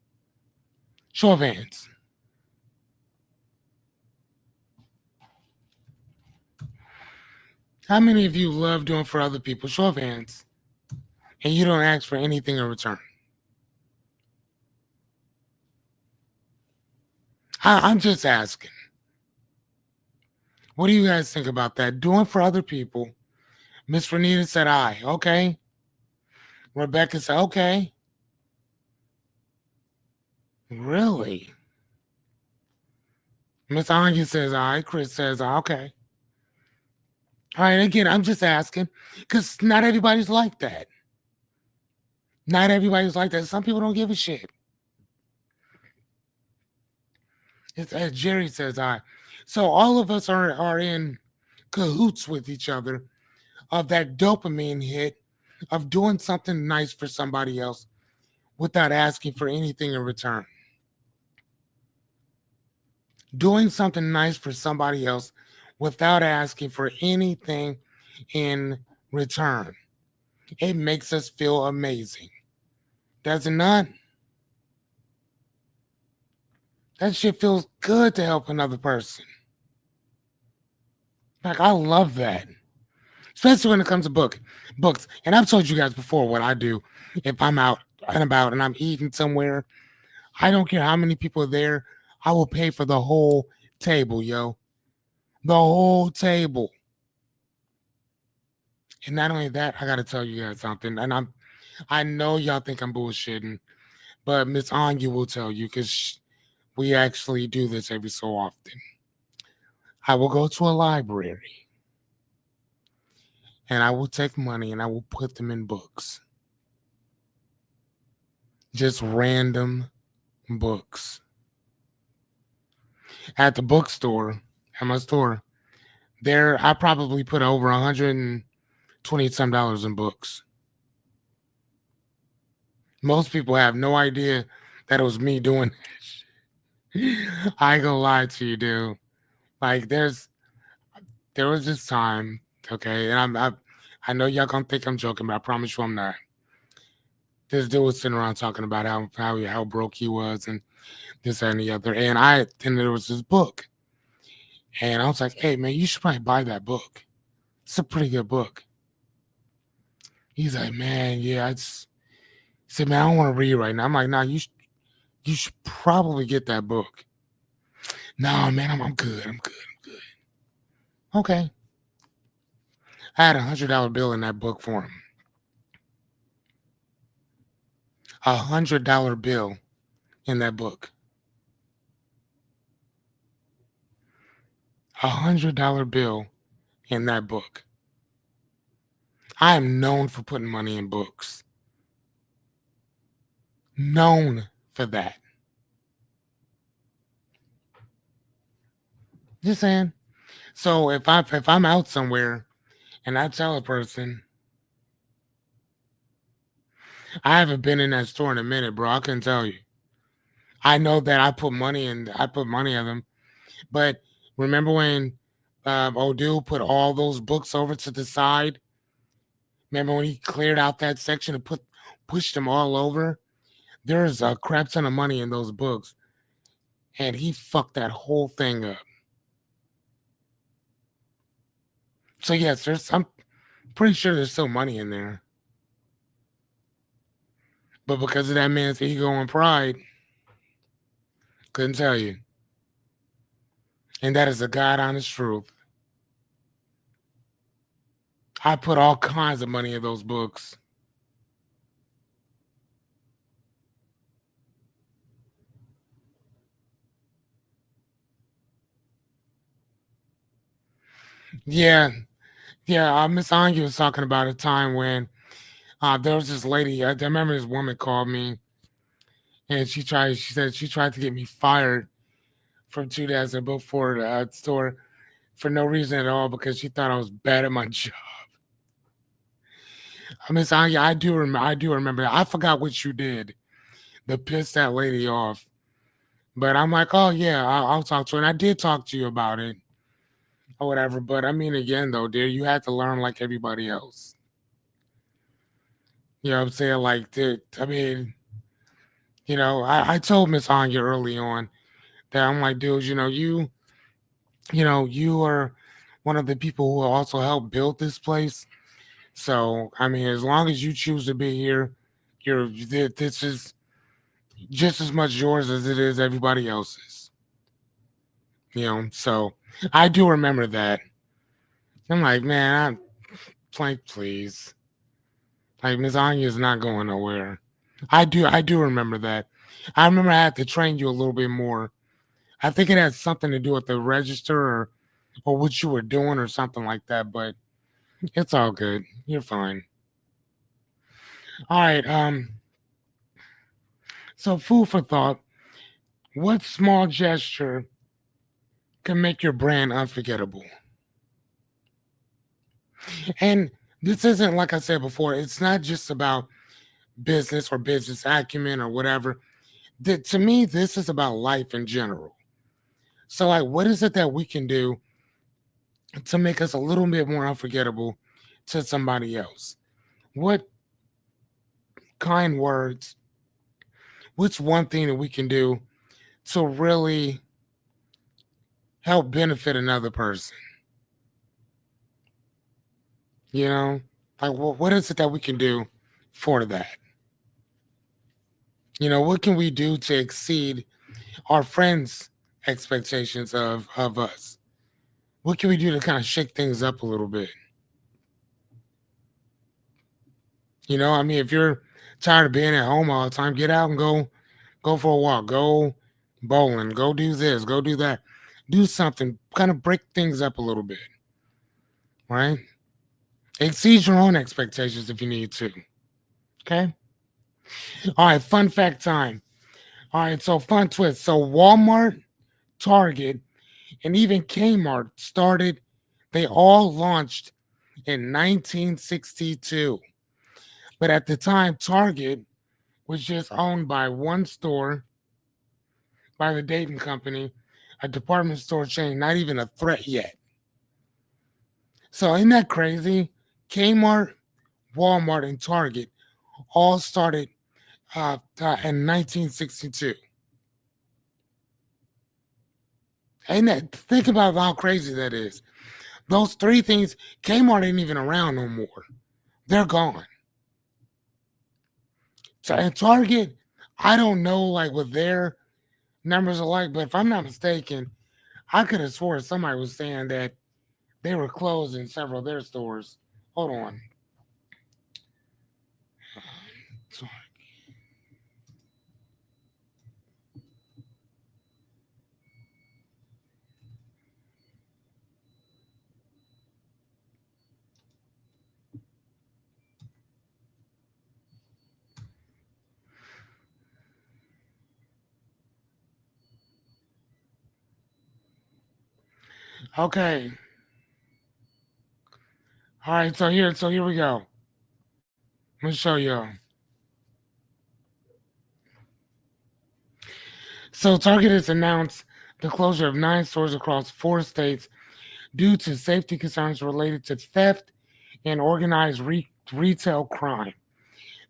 Show of hands. How many of you love doing for other people? Show of hands. And you don't ask for anything in return. I'm just asking. What do you guys think about that? Doing for other people. Miss Renita said aye. Okay. Rebecca said okay. Really? Miss Anya says aye. Chris says aye. Okay. All right, again, I'm just asking because not everybody's like that. Not everybody's like that. Some people don't give a shit. As Jerry says aye. So all of us are in cahoots with each other of that dopamine hit of doing something nice for somebody else without asking for anything in return. Doing something nice for somebody else without asking for anything in return. It makes us feel amazing. Does it not? That shit feels good to help another person. Like, I love that. Especially when it comes to books. And I've told you guys before what I do if I'm out and about and I'm eating somewhere. I don't care how many people are there. I will pay for the whole table, yo. The whole table. And not only that, I gotta tell you guys something. And I know y'all think I'm bullshitting, but Miss Anya will tell you because we actually do this every so often. I will go to a library and I will take money and I will put them in books. Just random books. At the bookstore, at my store, there I probably put over $120 some in books. Most people have no idea that it was me doing that. I ain't gonna lie to you, dude. Like there was this time, okay, and I know y'all gonna think I'm joking, but I promise you I'm not. This dude was sitting around talking about how broke he was and this that, and the other, and there was this book, and I was like, hey man, you should probably buy that book. It's a pretty good book. He's like, man, yeah, it's. He said, man, I don't want to read right now. I'm like, nah, you should probably get that book. No, man, I'm good. I'm good. I'm good. Okay. I had $100 bill in that book for him. $100 bill in that book. $100 bill in that book. I am known for putting money in books. Known for that. Just saying. So if I'm out somewhere and I tell a person I haven't been in that store in a minute, bro, I can tell you. I know that I put money in them. But remember when old dude put all those books over to the side? Remember when he cleared out that section and pushed them all over? There's a crap ton of money in those books, and he fucked that whole thing up. So yes, I'm pretty sure there's still money in there, but because of that man's ego and pride, couldn't tell you. And that is the God honest truth. I put all kinds of money in those books. Yeah, yeah. Miss Anya was talking about a time when there was this lady. I remember this woman called me, and she said she tried to get me fired from 2000 before the store for no reason at all because she thought I was bad at my job. Miss Anya, I do remember that. I forgot what you did to piss that lady off. But I'm like, oh yeah, I'll talk to her. And I did talk to you about it or whatever. But I mean, again, though, dear, you had to learn like everybody else. You know what I'm saying? Like, dude, I mean, I told Miss Anya early on that I'm like, dude, you are one of the people who also helped build this place. So, I mean, as long as you choose to be here, this is just as much yours as it is everybody else's. So I do remember that. I'm like, man, I'm like, please. Like Miss Anya is not going nowhere. I do remember that. I remember I had to train you a little bit more. I think it had something to do with the register or what you were doing or something like that, but it's all good. You're fine. All right, so food for thought. What small gesture can make your brand unforgettable? And this isn't like I said before, it's not just about business or business acumen or whatever. To me, this is about life in general. So, like, what is it that we can do to make us a little bit more unforgettable to somebody else? What kind words? What's one thing that we can do to really help benefit another person? You know, like, what is it that we can do for that? What can we do to exceed our friends' expectations of us? What can we do to kind of shake things up a little bit? I mean, if you're tired of being at home all the time, get out and go for a walk, go bowling, go do this, go do that, do something, kind of break things up a little bit, right? Exceed your own expectations if you need to. Okay. All right. Fun fact time. All right. So fun twist. So Walmart, Target, and even Kmart started. They all launched in 1962. But at the time, Target was just owned by one store, by the Dayton Company, a department store chain, not even a threat yet. So isn't that crazy? Kmart, Walmart, and Target all started in 1962. Ain't that? Think about how crazy that is. Those three things, Kmart ain't even around no more. They're gone. So and Target, I don't know like what their numbers are like, but if I'm not mistaken, I could have swore somebody was saying that they were closing several of their stores. Hold on. Okay. All right. So here we go. Let me show y'all. So Target has announced the closure of 9 stores across 4 states due to safety concerns related to theft and organized retail crime.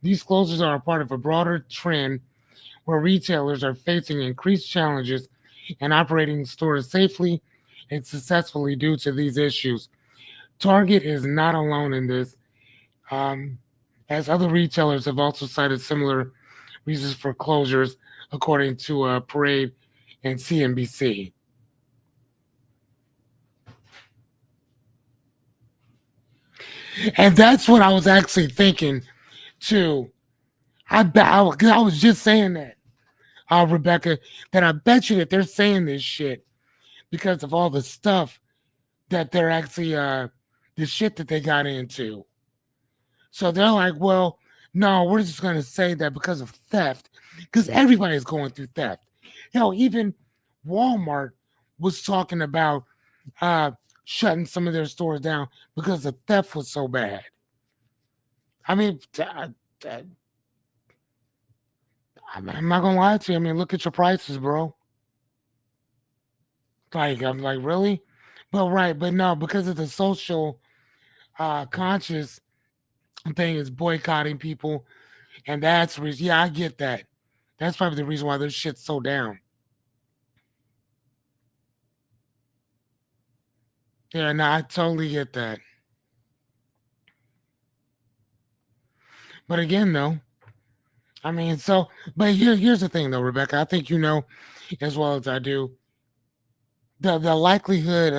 These closures are a part of a broader trend where retailers are facing increased challenges in operating stores safely and successfully due to these issues. Target is not alone in this, um, as other retailers have also cited similar reasons for closures, according to Parade and CNBC. And that's what I was actually thinking too. I was just saying that, Rebecca, that I bet you that they're saying this shit because of all the stuff that they're actually, the shit that they got into. So they're like, well, no, we're just going to say that because of theft, because everybody's going through theft. Hell, even Walmart was talking about uh, shutting some of their stores down because the theft was so bad. I mean, I'm not gonna lie to you. I mean, look at your prices, bro. Like, I'm like, really? But right, but no, because of the social conscious thing is boycotting people, and that's the reason. Yeah, I get that. That's probably the reason why this shit's so down. Yeah, no, I totally get that. But again, though, I mean, so, but here's the thing, though, Rebecca. I think you know as well as I do the likelihood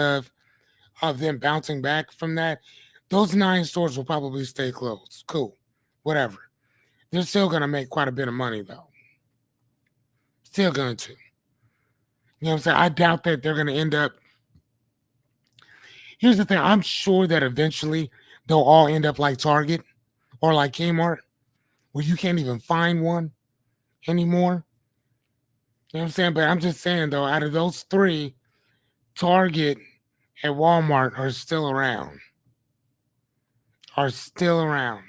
of them bouncing back from that. Those 9 stores will probably stay closed. Cool, whatever. They're still gonna make quite a bit of money, though. Still going to. You know what I'm saying? I doubt that they're gonna end up. Here's the thing. I'm sure that eventually they'll all end up like Target or like Kmart, where you can't even find one anymore. You know what I'm saying? But I'm just saying though, out of those three, Target and Walmart are still around. Are still around.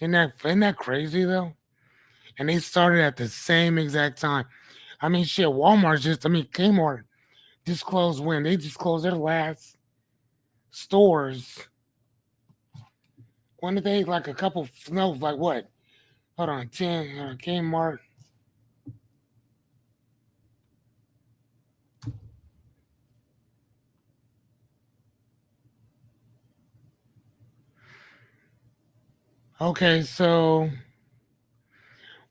Isn't that crazy though? And they started at the same exact time. I mean, shit. Kmart just closed when they just closed their last stores. When did they like a couple? No, like what? Hold on, 10 Kmart. Okay, so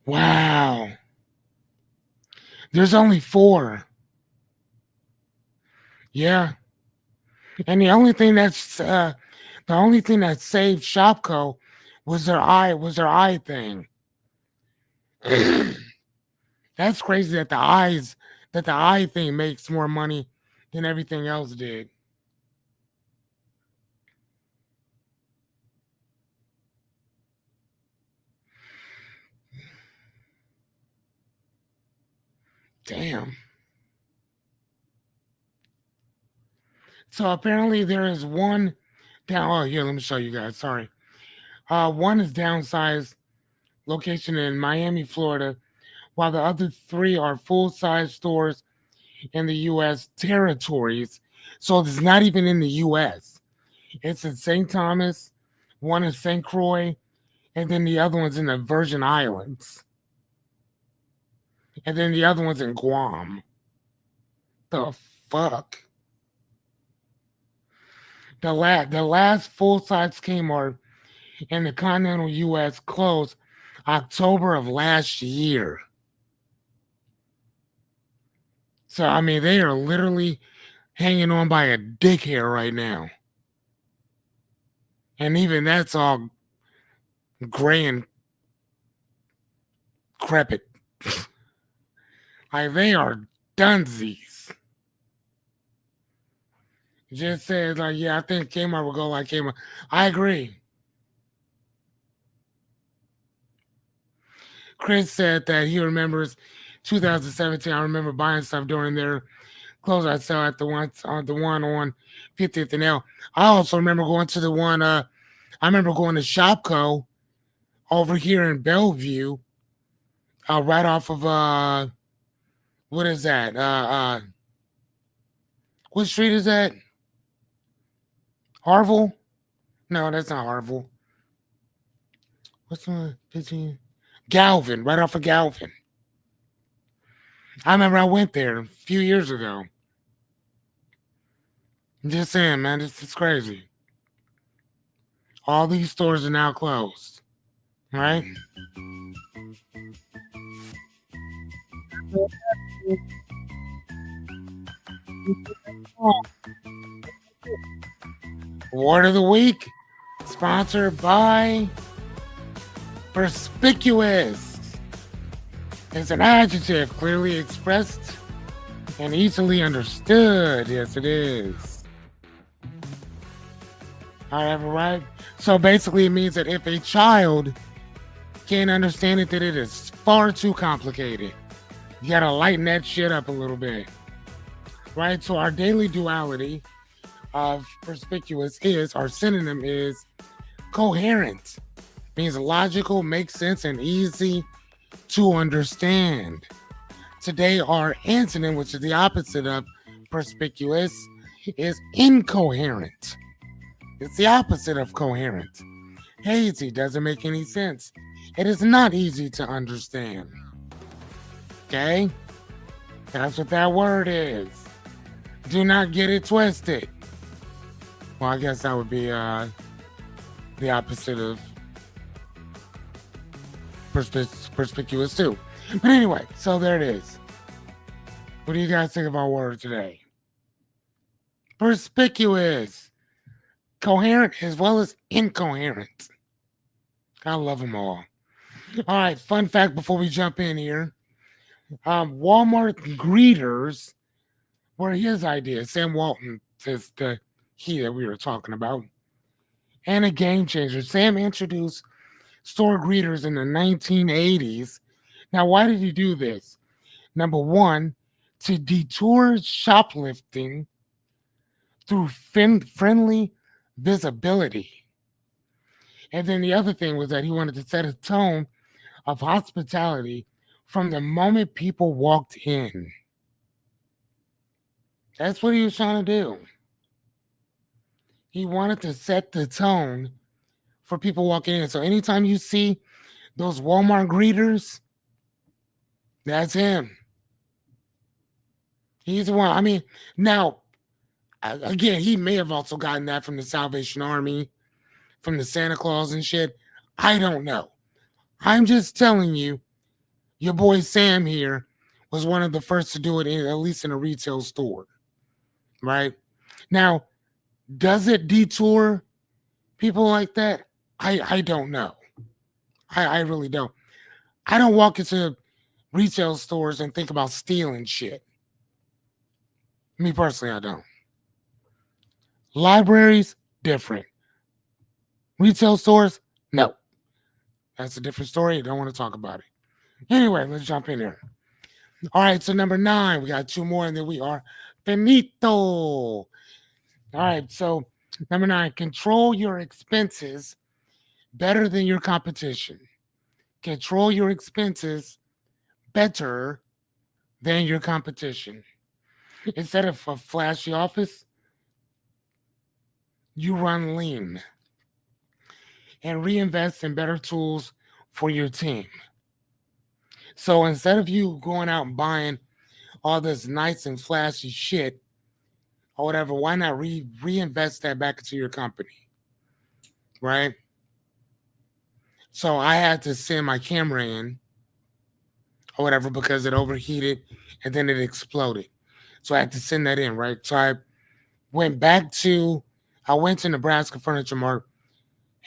wow, there's only 4. Yeah, and the only thing that saved Shopko was their eye thing. That's crazy that the eye thing makes more money than everything else did. Damn. So apparently there is one down. Oh, here, let me show you guys. Sorry. One is downsized location in Miami, Florida, while the other three are full-size stores in the U.S. territories. So it's not even in the U.S. It's in St. Thomas, one in St. Croix, and then the other one's in the Virgin Islands, and then the other one's in Guam. The fuck? The last full-size Kmart in the continental U.S. closed October of last year. So I mean, they are literally hanging on by a dick hair right now, and even that's all gray and crepit. Like they are dunsies. Just said like, yeah, I think Kmart will go like Kmart. I agree. Chris said that he remembers 2017. I remember buying stuff during their closeout sale at the one on 50th and L. I also remember going to the one. I remember going to Shopco over here in Bellevue, right off of what is that? What street is that? Harville? No, that's not Harville. What's the one? 15? Galvin, right off of Galvin. I remember I went there a few years ago. I'm just saying, man, this is crazy. All these stores are now closed, right? Word of the week, sponsored by Perspicuous. It's an adjective clearly expressed and easily understood. Yes, it is. All right. So basically, it means that if a child can't understand it, that it is far too complicated. You gotta lighten that shit up a little bit, right? So our daily duality of perspicuous is, our synonym is coherent. Means logical, makes sense, and easy to understand. Today, our antonym, which is the opposite of perspicuous, is incoherent. It's the opposite of coherent. Hazy doesn't make any sense. It is not easy to understand. Okay? That's what that word is. Do not get it twisted. Well, I guess that would be the opposite of perspicuous too. But anyway, so there it is. What do you guys think of our word today? Perspicuous. Coherent as well as incoherent. I love them all. All right, fun fact before we jump in here. Walmart greeters were his idea. Sam Walton is the he that we were talking about. And a game changer. Sam introduced store greeters in the 1980s. Now, why did he do this? Number one, to detour shoplifting through friendly visibility. And then the other thing was that he wanted to set a tone of hospitality from the moment people walked in. That's what he was trying to do. He wanted to set the tone for people walking in. So anytime you see those Walmart greeters, that's him. He's the one. I mean, now, again, he may have also gotten that from the Salvation Army, from the Santa Claus and shit. I don't know. I'm just telling you, your boy Sam here was one of the first to do it, at least in a retail store. Right? Now, does it detour people like that? I don't know. I really don't. I don't walk into retail stores and think about stealing shit. Me personally, I don't. Libraries, different. Retail stores, no. That's a different story. I don't want to talk about it. Anyway, let's jump in here. All right, so number 9, we got 2 more, and then we are finito. All right, so number 9, control your expenses better than your competition. Control your expenses better than your competition. Instead of a flashy office, you run lean and reinvest in better tools for your team. So instead of you going out and buying all this nice and flashy shit or whatever, why not reinvest that back into your company? Right? So I had to send my camera in or whatever because it overheated and then it exploded. So I had to send that in, right? So went back to I went to Nebraska Furniture Mart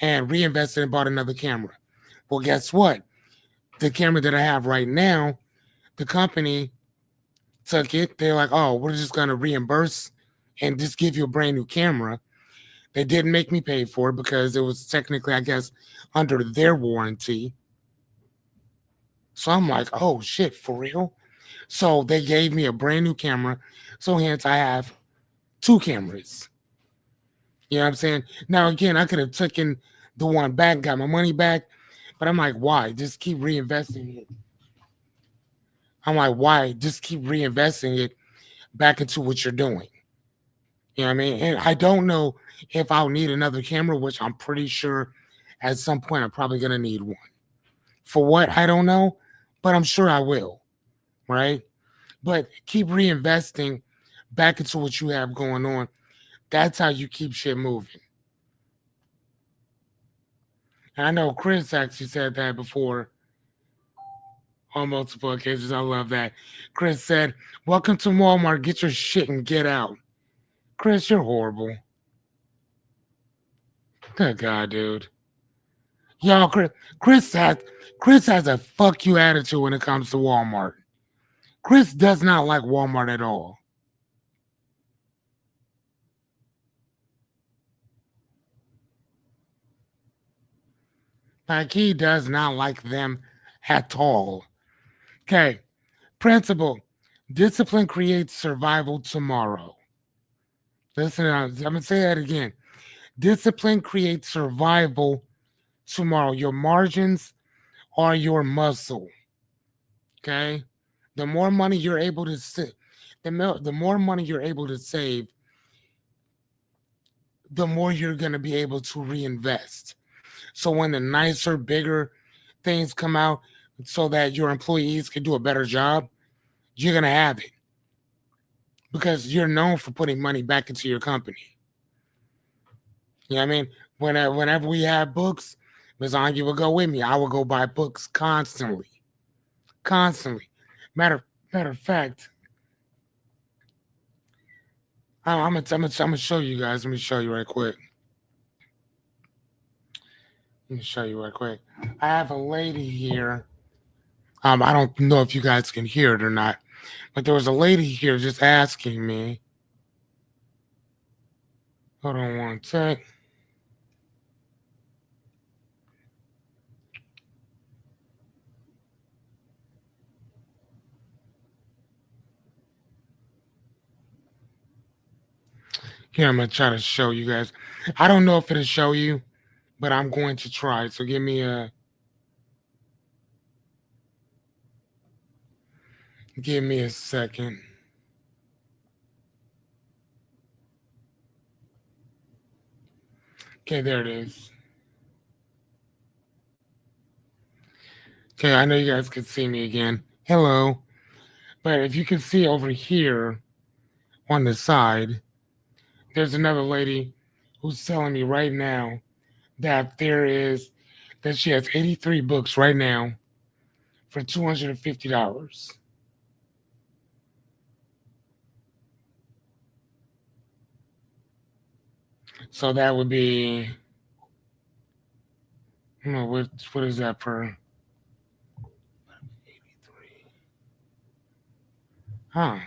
and reinvested and bought another camera. Well, guess what? The camera that I have right now, the company took it. They're like, oh, we're just gonna reimburse and just give you a brand new camera. They didn't make me pay for it because it was technically, I guess, under their warranty. So I'm like, oh shit, for real? So they gave me a brand new camera. So hence I have two cameras. You know what I'm saying? Now again, I could have taken the one back, got my money back, but I'm like, why? Just keep reinvesting it. I'm like, why? Just keep reinvesting it back into what you're doing. You know what I mean? And I don't know if I'll need another camera, which I'm pretty sure at some point I'm probably gonna need one. For what? I don't know, but I'm sure I will. Right? But keep reinvesting back into what you have going on. That's how you keep shit moving. And I know Chris actually said that before on multiple occasions. I love that. Chris said, welcome to Walmart. Get your shit and get out. Chris, you're horrible. Good God, dude. Y'all, Chris has a fuck you attitude when it comes to Walmart. Chris does not like Walmart at all. Like he does not like them at all. Okay. Principle. Discipline creates survival tomorrow. Listen, I'm gonna say that again. Discipline creates survival tomorrow. Your margins are your muscle. Okay. The more money you're able to the more money you're able to save, the more you're going to be able to reinvest. So when the nicer, bigger things come out so that your employees can do a better job, you're going to have it because you're known for putting money back into your company. You know what I mean? Whenever we have books, Ms. Angie will go with me. I will go buy books constantly. Constantly. Matter of fact, I'm gonna show you guys. Let me show you right quick. Let me show you right quick. I have a lady here. I don't know if you guys can hear it or not, but there was a lady here just asking me. Hold on one sec. Here, I'm gonna try to show you guys. I don't know if it'll show you, but I'm going to try. So give me a second. Okay, there it is. Okay, I know you guys can see me again. Hello. But if you can see over here on the side, there's another lady who's telling me right now that she has 83 books right now for $250. So that would be, what is that per 83? Huh.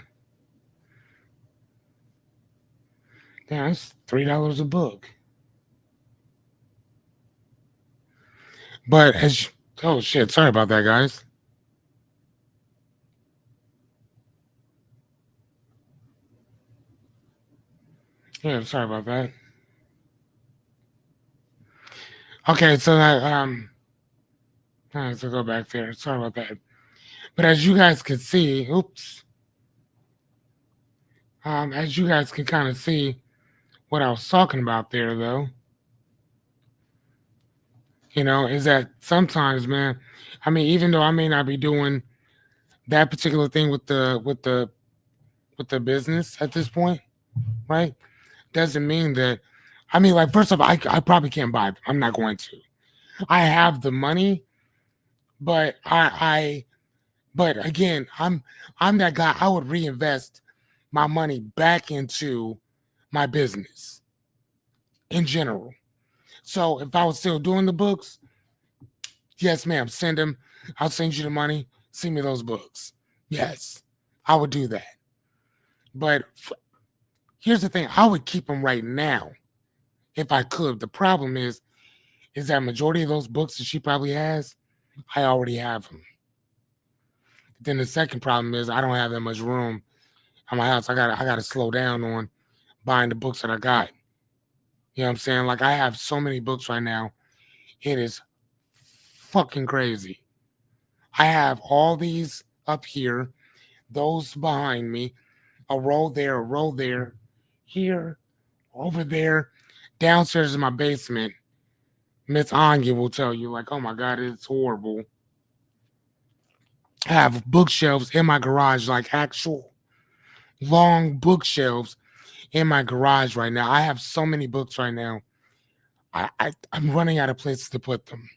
Damn, that's $3 a book. But oh shit, sorry about that, guys. Yeah, sorry about that. Okay, so that All right, so go back there. Sorry about that. But as you guys can see, oops. As you guys can kind of see what I was talking about there, though, is that sometimes, man, I mean, even though I may not be doing that particular thing with the business at this point, right? Doesn't mean that. I mean, like first of all, I probably can't buy them. I'm not going to. I have the money, but but again, I'm that guy. I would reinvest my money back into my business in general. So if I was still doing the books, yes, ma'am, send them. I'll send you the money. Send me those books. Yes, I would do that. But here's the thing: I would keep them right now if I could. The problem is that majority of those books that she probably has, I already have them. Then the second problem is I don't have that much room at my house. I gotta slow down on buying the books that I got. You know what I'm saying? Like I have so many books right now. It is fucking crazy. I have all these up here, those behind me, a row there, here, over there, downstairs in my basement. Miss Anya will tell you, like, oh my God, it's horrible. I have bookshelves in my garage, like actual long bookshelves in my garage right now. I have so many books right now. I'm running out of places to put them.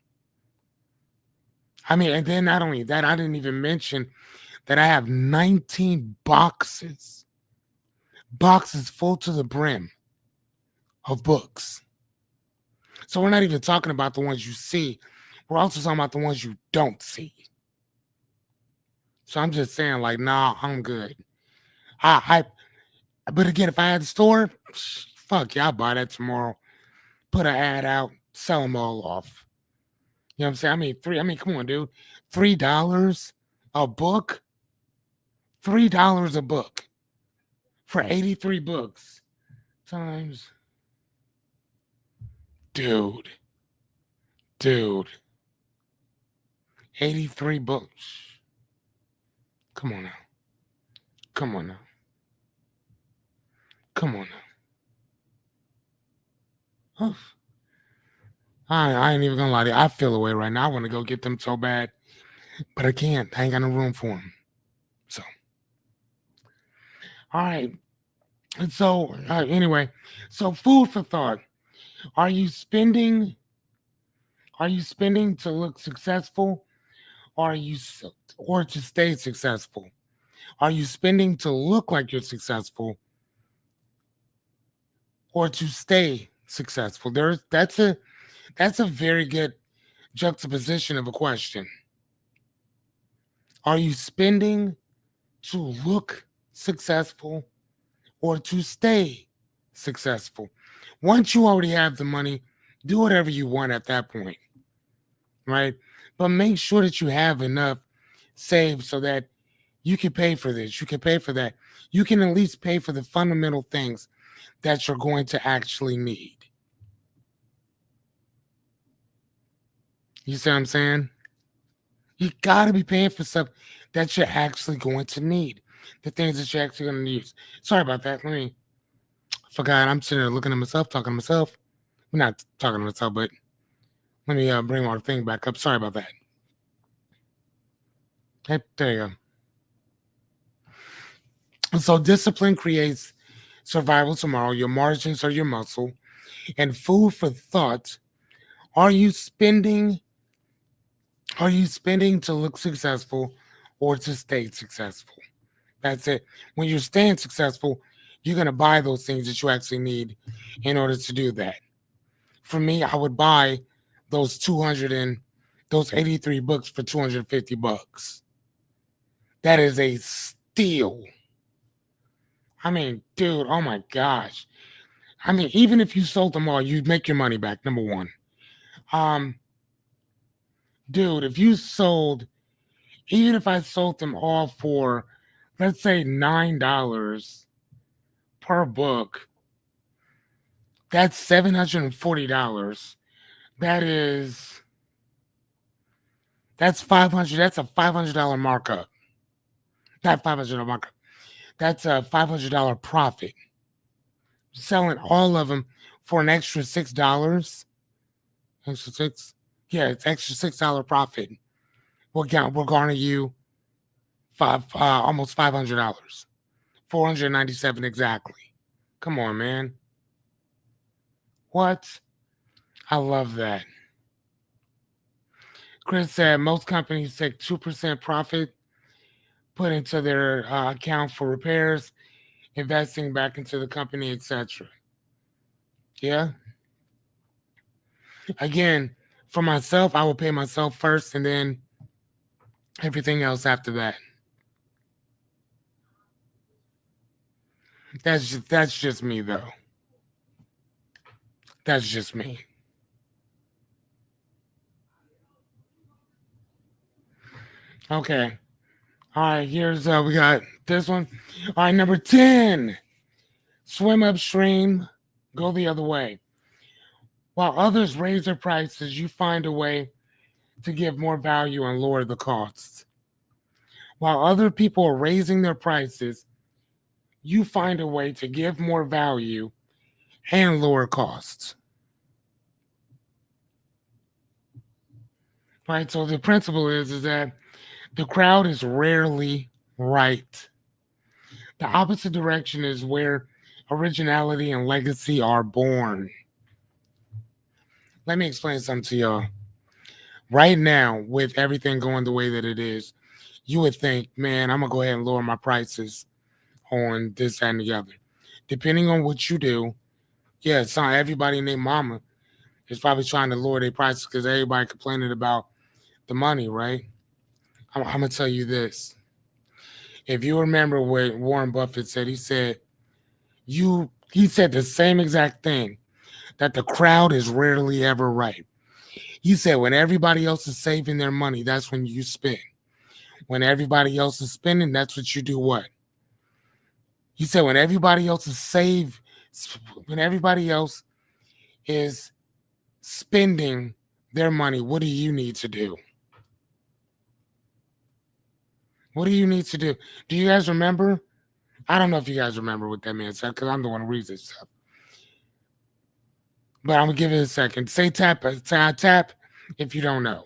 I mean, and then not only that, I didn't even mention that I have 19 boxes full to the brim of books. So we're not even talking about the ones you see. We're also talking about the ones you don't see. So I'm just saying, like, nah, I'm good. But again, if I had the store, fuck yeah, I'll buy that tomorrow. Put an ad out, sell them all off. You know what I'm saying? I mean, come on, dude. $3 a book? $3 a book for 83 books times. Dude. Dude. 83 books. Come on now. Come on now. Come on now. Oof. I ain't even gonna lie to you. I feel away right now. I want to go get them so bad, but I can't. I ain't got no room for them. So, all right. And so, anyway, so food for thought. Are you spending? Are you spending to look successful, or or to stay successful? Are you spending to look like you're successful, or to stay successful? That's a very good juxtaposition of a question. Are you spending to look successful or to stay successful? Once you already have the money, do whatever you want at that point, right? But make sure that you have enough saved so that you can pay for this, you can pay for that. You can at least pay for the fundamental things that you're going to actually need. You see what I'm saying? You got to be paying for stuff that you're actually going to need, the things that you're actually going to use. Sorry about that. I forgot. I'm sitting there looking at myself, talking to myself. I'm not talking to myself, but let me bring our thing back up. Sorry about that. Hey, there you go. So discipline creates survival tomorrow. Your margins are your muscle. And food for thought. Are you spending? Are you spending to look successful or to stay successful? That's it. When you're staying successful, you're going to buy those things that you actually need in order to do that. For me, I would buy those 83 books for 250 bucks. That is a steal. I mean, dude, oh my gosh. I mean, even if you sold them all, you'd make your money back, number one. Um, Dude, even if I sold them all for, let's say $9 per book, that's $740. That is That's 500. That's a $500 markup. Not $500 markup. That's a $500 profit. Selling all of them for an extra $6. Extra six. Yeah, it's extra $6 profit. We'll garner you almost $500. 497 exactly. Come on, man. What? I love that. Chris said most companies take 2% profit put into their account for repairs, investing back into the company, etc. Yeah. Again, for myself, I will pay myself first and then everything else after that. That's just me though. That's just me. Okay. All right, here's we got this one. All right, number 10. Swim upstream, go the other way. While others raise their prices, you find a way to give more value and lower the costs. While other people are raising their prices, you find a way to give more value and lower costs. Right? So the principle is that the crowd is rarely right. The opposite direction is where originality and legacy are born. Let me explain something to y'all. Right now, with everything going the way that it is, you would think, man, I'm going to go ahead and lower my prices on this and the other. Depending on what you do, yeah, it's not everybody named mama is probably trying to lower their prices because everybody complaining about the money, right? I'm going to tell you this. If you remember what Warren Buffett said, he said the same exact thing, that the crowd is rarely ever right. He said when everybody else is saving their money, that's when you spend. When everybody else is spending, that's what you do what? He said when everybody else when everybody else is spending their money, what do you need to do? What do you need to do? Do you guys remember? I don't know if you guys remember what that man said because I'm the one who reads this stuff. But I'm going to give it a second. Say tap if you don't know.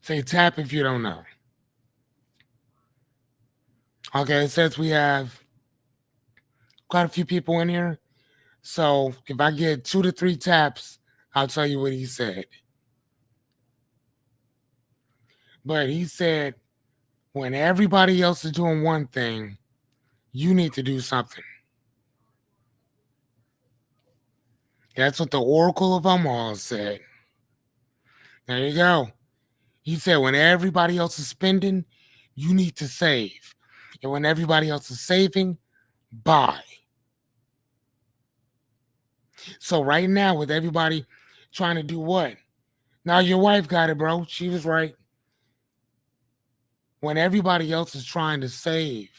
Say tap if you don't know. Okay, it says we have quite a few people in here. So if I get 2 to 3 taps, I'll tell you what he said. But he said, when everybody else is doing one thing, you need to do something. That's what the Oracle of Omaha said. There you go. He said, when everybody else is spending, you need to save. And when everybody else is saving, buy. So right now, with everybody trying to do what? Now your wife got it, bro. She was right. When everybody else is trying to save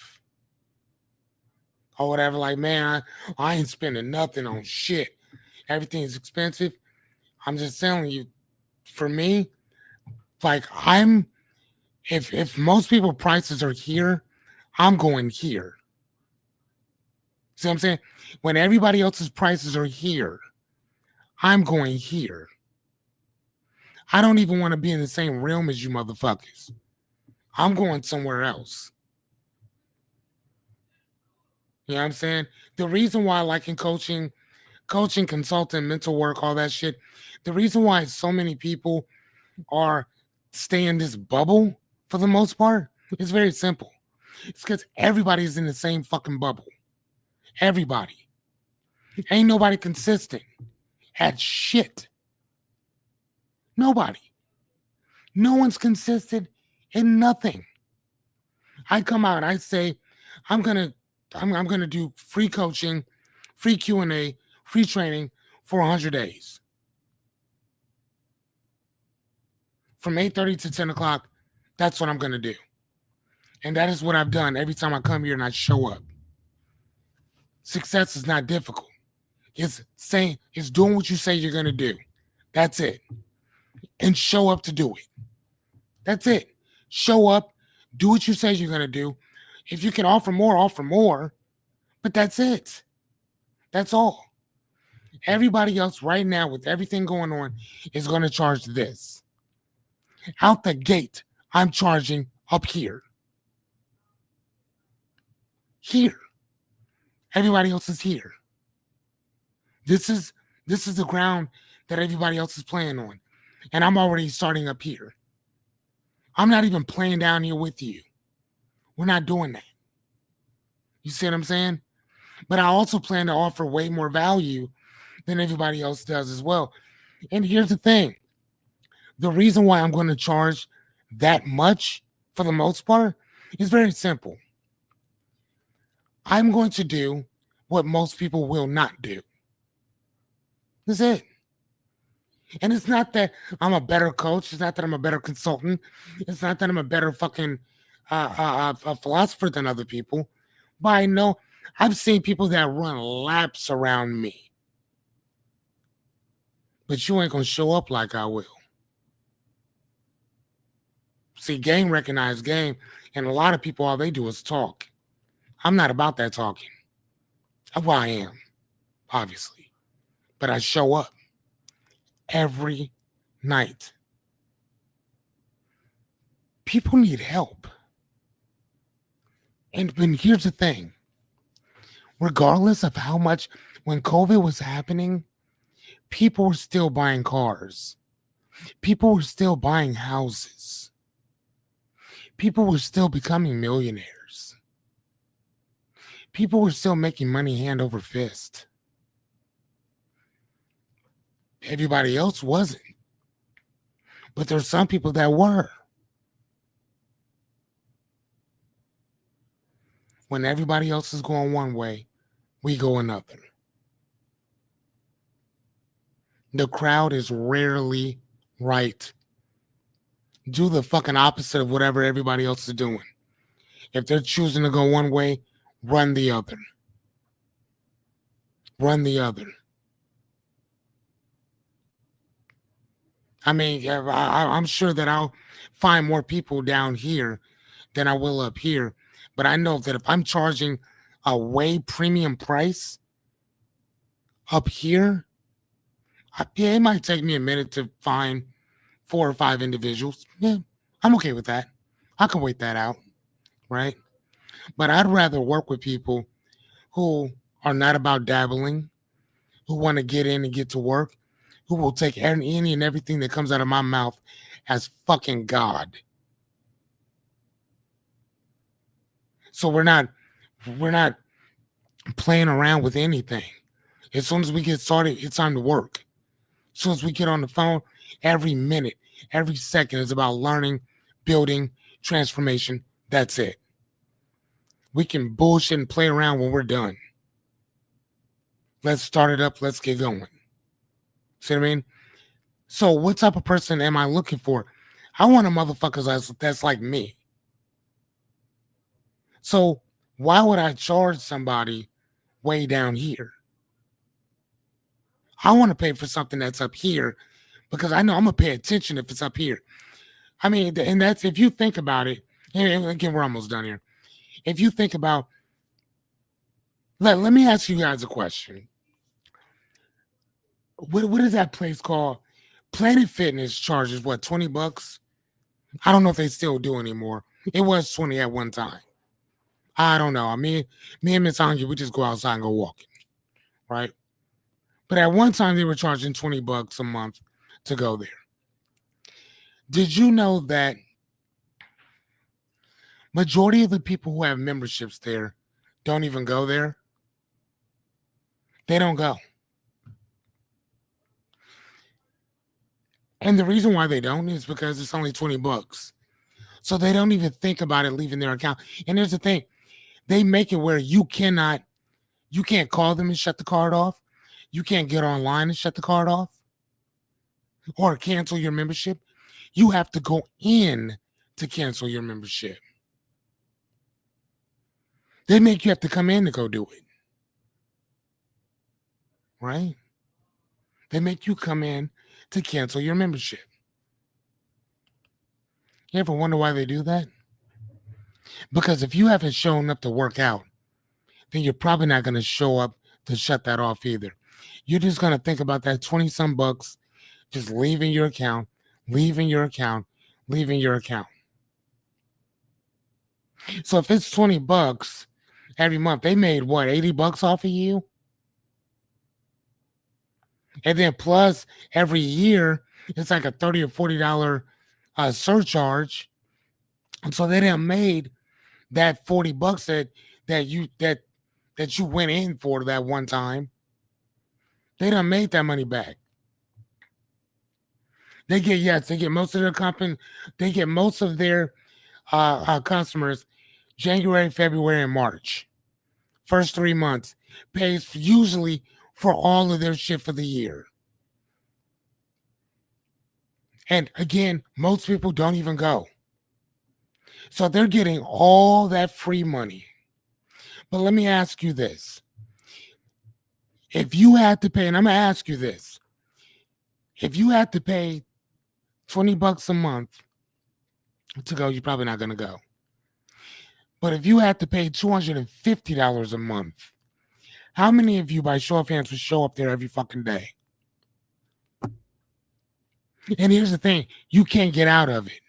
or whatever, like, man, I ain't spending nothing on shit. Everything's expensive. I'm just telling you, for me, like if most people prices are here, I'm going here. See what I'm saying? When everybody else's prices are here, I'm going here. I don't even want to be in the same realm as you motherfuckers. I'm going somewhere else. You know what I'm saying? The reason why I like in coaching, consulting, mental work, all that shit, the reason why so many people are stay in this bubble for the most part is very simple. It's because everybody's in the same fucking bubble. Everybody. Ain't nobody consistent at shit. Nobody. No one's consistent in nothing. I come out, I say, I'm gonna do free coaching, free Q&A, free training for 100 days. From 8:30 to 10 o'clock, that's what I'm gonna do. And that is what I've done every time I come here and I show up. Success is not difficult. It's doing what you say you're gonna do. That's it. and show up to do it. That's it. Show up, do what you say you're going to do. If you can offer more, but that's it. That's all. Everybody else right now with everything going on is going to charge this. Out the gate, I'm charging up here. Here. Everybody else is here. This is the ground that everybody else is playing on. And I'm already starting up here. I'm not even playing down here with you. We're not doing that. You see what I'm saying? But I also plan to offer way more value than everybody else does as well. And here's the thing. The reason why I'm going to charge that much for the most part is very simple. I'm going to do what most people will not do. That's it. And it's not that I'm a better coach. It's not that I'm a better consultant. It's not that I'm a better fucking philosopher than other people. But I know I've seen people that run laps around me. But you ain't going to show up like I will. See, game recognize game. And a lot of people, all they do is talk. I'm not about that talking. Well, I am, obviously. But I show up every night. People need help. And here's the thing. Regardless of how much, when COVID was happening, people were still buying cars. People were still buying houses. People were still becoming millionaires. People were still making money hand over fist. Everybody else wasn't. But there's some people that were. When everybody else is going one way, we go another. The crowd is rarely right. Do the fucking opposite of whatever everybody else is doing. If they're choosing to go one way, run the other. Run the other. I mean, I'm sure that I'll find more people down here than I will up here. But I know that if I'm charging a way premium price up here, yeah, it might take me a minute to find 4 or 5 individuals. Yeah, I'm okay with that. I can wait that out, right? But I'd rather work with people who are not about dabbling, who want to get in and get to work, who will take any and everything that comes out of my mouth as fucking God. So we're not playing around with anything. As soon as we get started, it's time to work. As soon as we get on the phone, every minute, every second is about learning, building, transformation. That's it. We can bullshit and play around when we're done. Let's start it up. Let's get going. See what I mean? So what type of person am I looking for? I want a motherfucker that's like me. So why would I charge somebody way down here? I want to pay for something that's up here because I know I'm going to pay attention if it's up here. I mean, and that's, if you think about it, and again, we're almost done here. If you think about, let me ask you guys a question. What is that place called? Planet Fitness charges what, $20? I don't know if they still do anymore. It was 20 at one time. I don't know. Me and Miss Angie, we just go outside and go walking, right? But at one time they were charging $20 a month to go there. Did you know that majority of the people who have memberships there don't even go there? They don't go. And the reason why they don't is because it's only $20. So they don't even think about it leaving their account. And here's the thing. They make it where you can't call them and shut the card off. You can't get online and shut the card off or cancel your membership. You have to go in to cancel your membership. They make you have to come in to go do it. Right? They make you come in to cancel your membership. You ever wonder why they do that? Because if you haven't shown up to work out, then you're probably not going to show up to shut that off either. You're just going to think about that 20 some bucks just leaving your account, leaving your account, leaving your account. So if it's 20 bucks every month, they made what, 80 bucks off of you? And then plus every year, it's like a $30 or $40 surcharge. And so they done made that 40 bucks that you went in for that one time. They done made that money back. They get most of their company, they get most of their customers January, February, and March. First 3 months pays usually for all of their shit for the year. And again, most people don't even go. So they're getting all that free money. But let me ask you this. If you had to pay, and I'm going to ask you this, if you had to pay 20 bucks a month to go, you're probably not going to go. But if you had to pay $250 a month, how many of you, by show of hands, would show up there every fucking day? And here's the thing, you can't get out of it.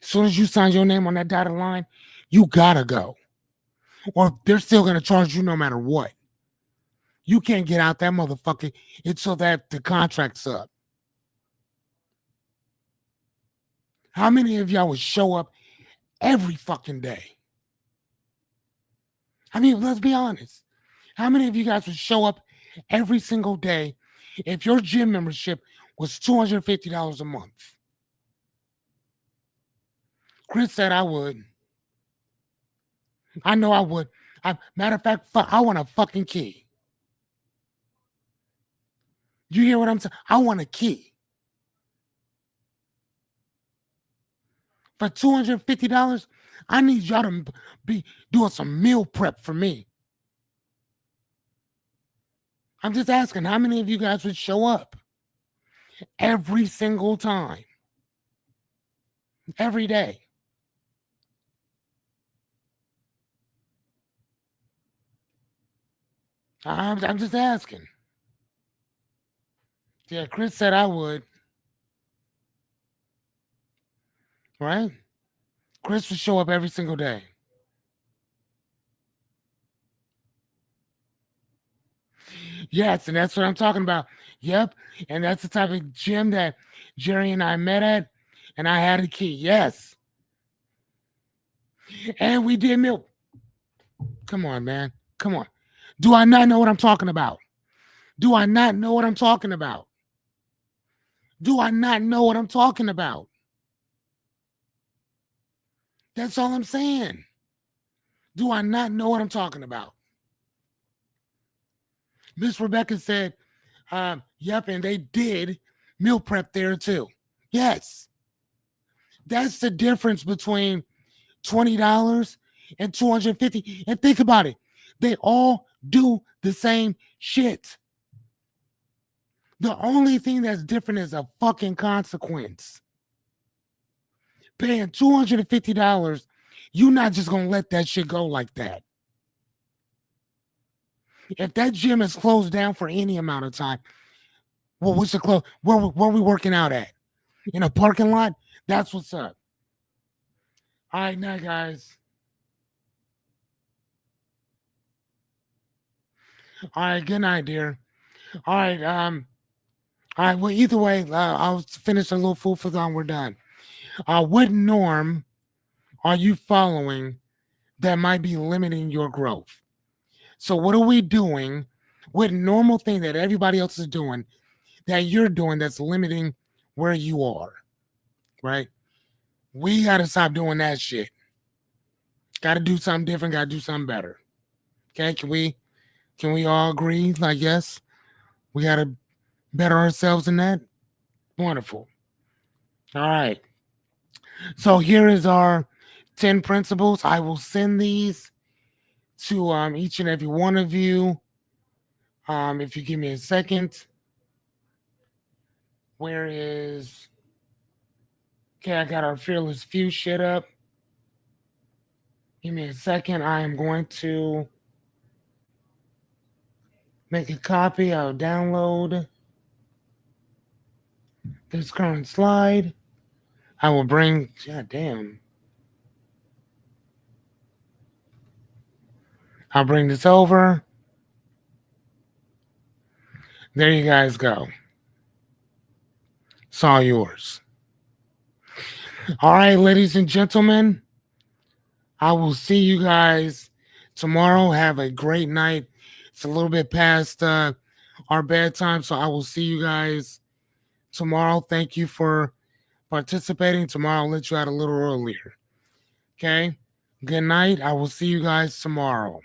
As soon as you sign your name on that dotted line, you gotta go. Or they're still gonna charge you no matter what. You can't get out that motherfucker until that the contract's up. How many of y'all would show up every fucking day? I mean, let's be honest. How many of you guys would show up every single day if your gym membership was $250 a month? Chris said I would. I know I would. Matter of fact, I want a fucking key. You hear what I'm saying? I want a key. For $250, I need y'all to be doing some meal prep for me. I'm just asking, how many of you guys would show up every single time? Every day. I'm just asking. Yeah, Chris said I would. Right? Chris would show up every single day. Yes, and that's what I'm talking about. Yep. And that's the type of gym that Jerry and I met at, and I had a key. Yes. And we did milk. Come on, man. Come on. Do I not know what I'm talking about? Do I not know what I'm talking about? Do I not know what I'm talking about? That's all I'm saying. Do I not know what I'm talking about? Miss Rebecca said, yep, and they did meal prep there too. Yes. That's the difference between $20 and $250. And think about it. They all do the same shit. The only thing that's different is a fucking consequence. Paying $250, you're not just going to let that shit go like that. If that gym is closed down for any amount of time, well, what's the close? Where we working out at? In a parking lot? That's what's up. All right, now, guys. All right, good night, dear. All right, well, either way, I'll finish a little food for thought. We're done. What norm are you following that might be limiting your growth? So, what are we doing? What normal thing that everybody else is doing that you're doing that's limiting where you are? Right? We got to stop doing that shit. Got to do something different. Got to do something better. Okay? Can we all agree? Like, yes, we got to better ourselves in that. Wonderful. All right. So here is our 10 principles. I will send these to each and every one of you. If you give me a second. Where is Okay, I got our Fearless Few shit up. Give me a second. I am going to make a copy. I'll download this current slide. I will bring, god damn. I'll bring this over. There you guys go. It's all yours. All right, ladies and gentlemen, I will see you guys tomorrow. Have a great night. It's a little bit past our bedtime, so I will see you guys tomorrow. Thank you for participating. Tomorrow I'll let you out a little earlier. Okay? Good night. I will see you guys tomorrow.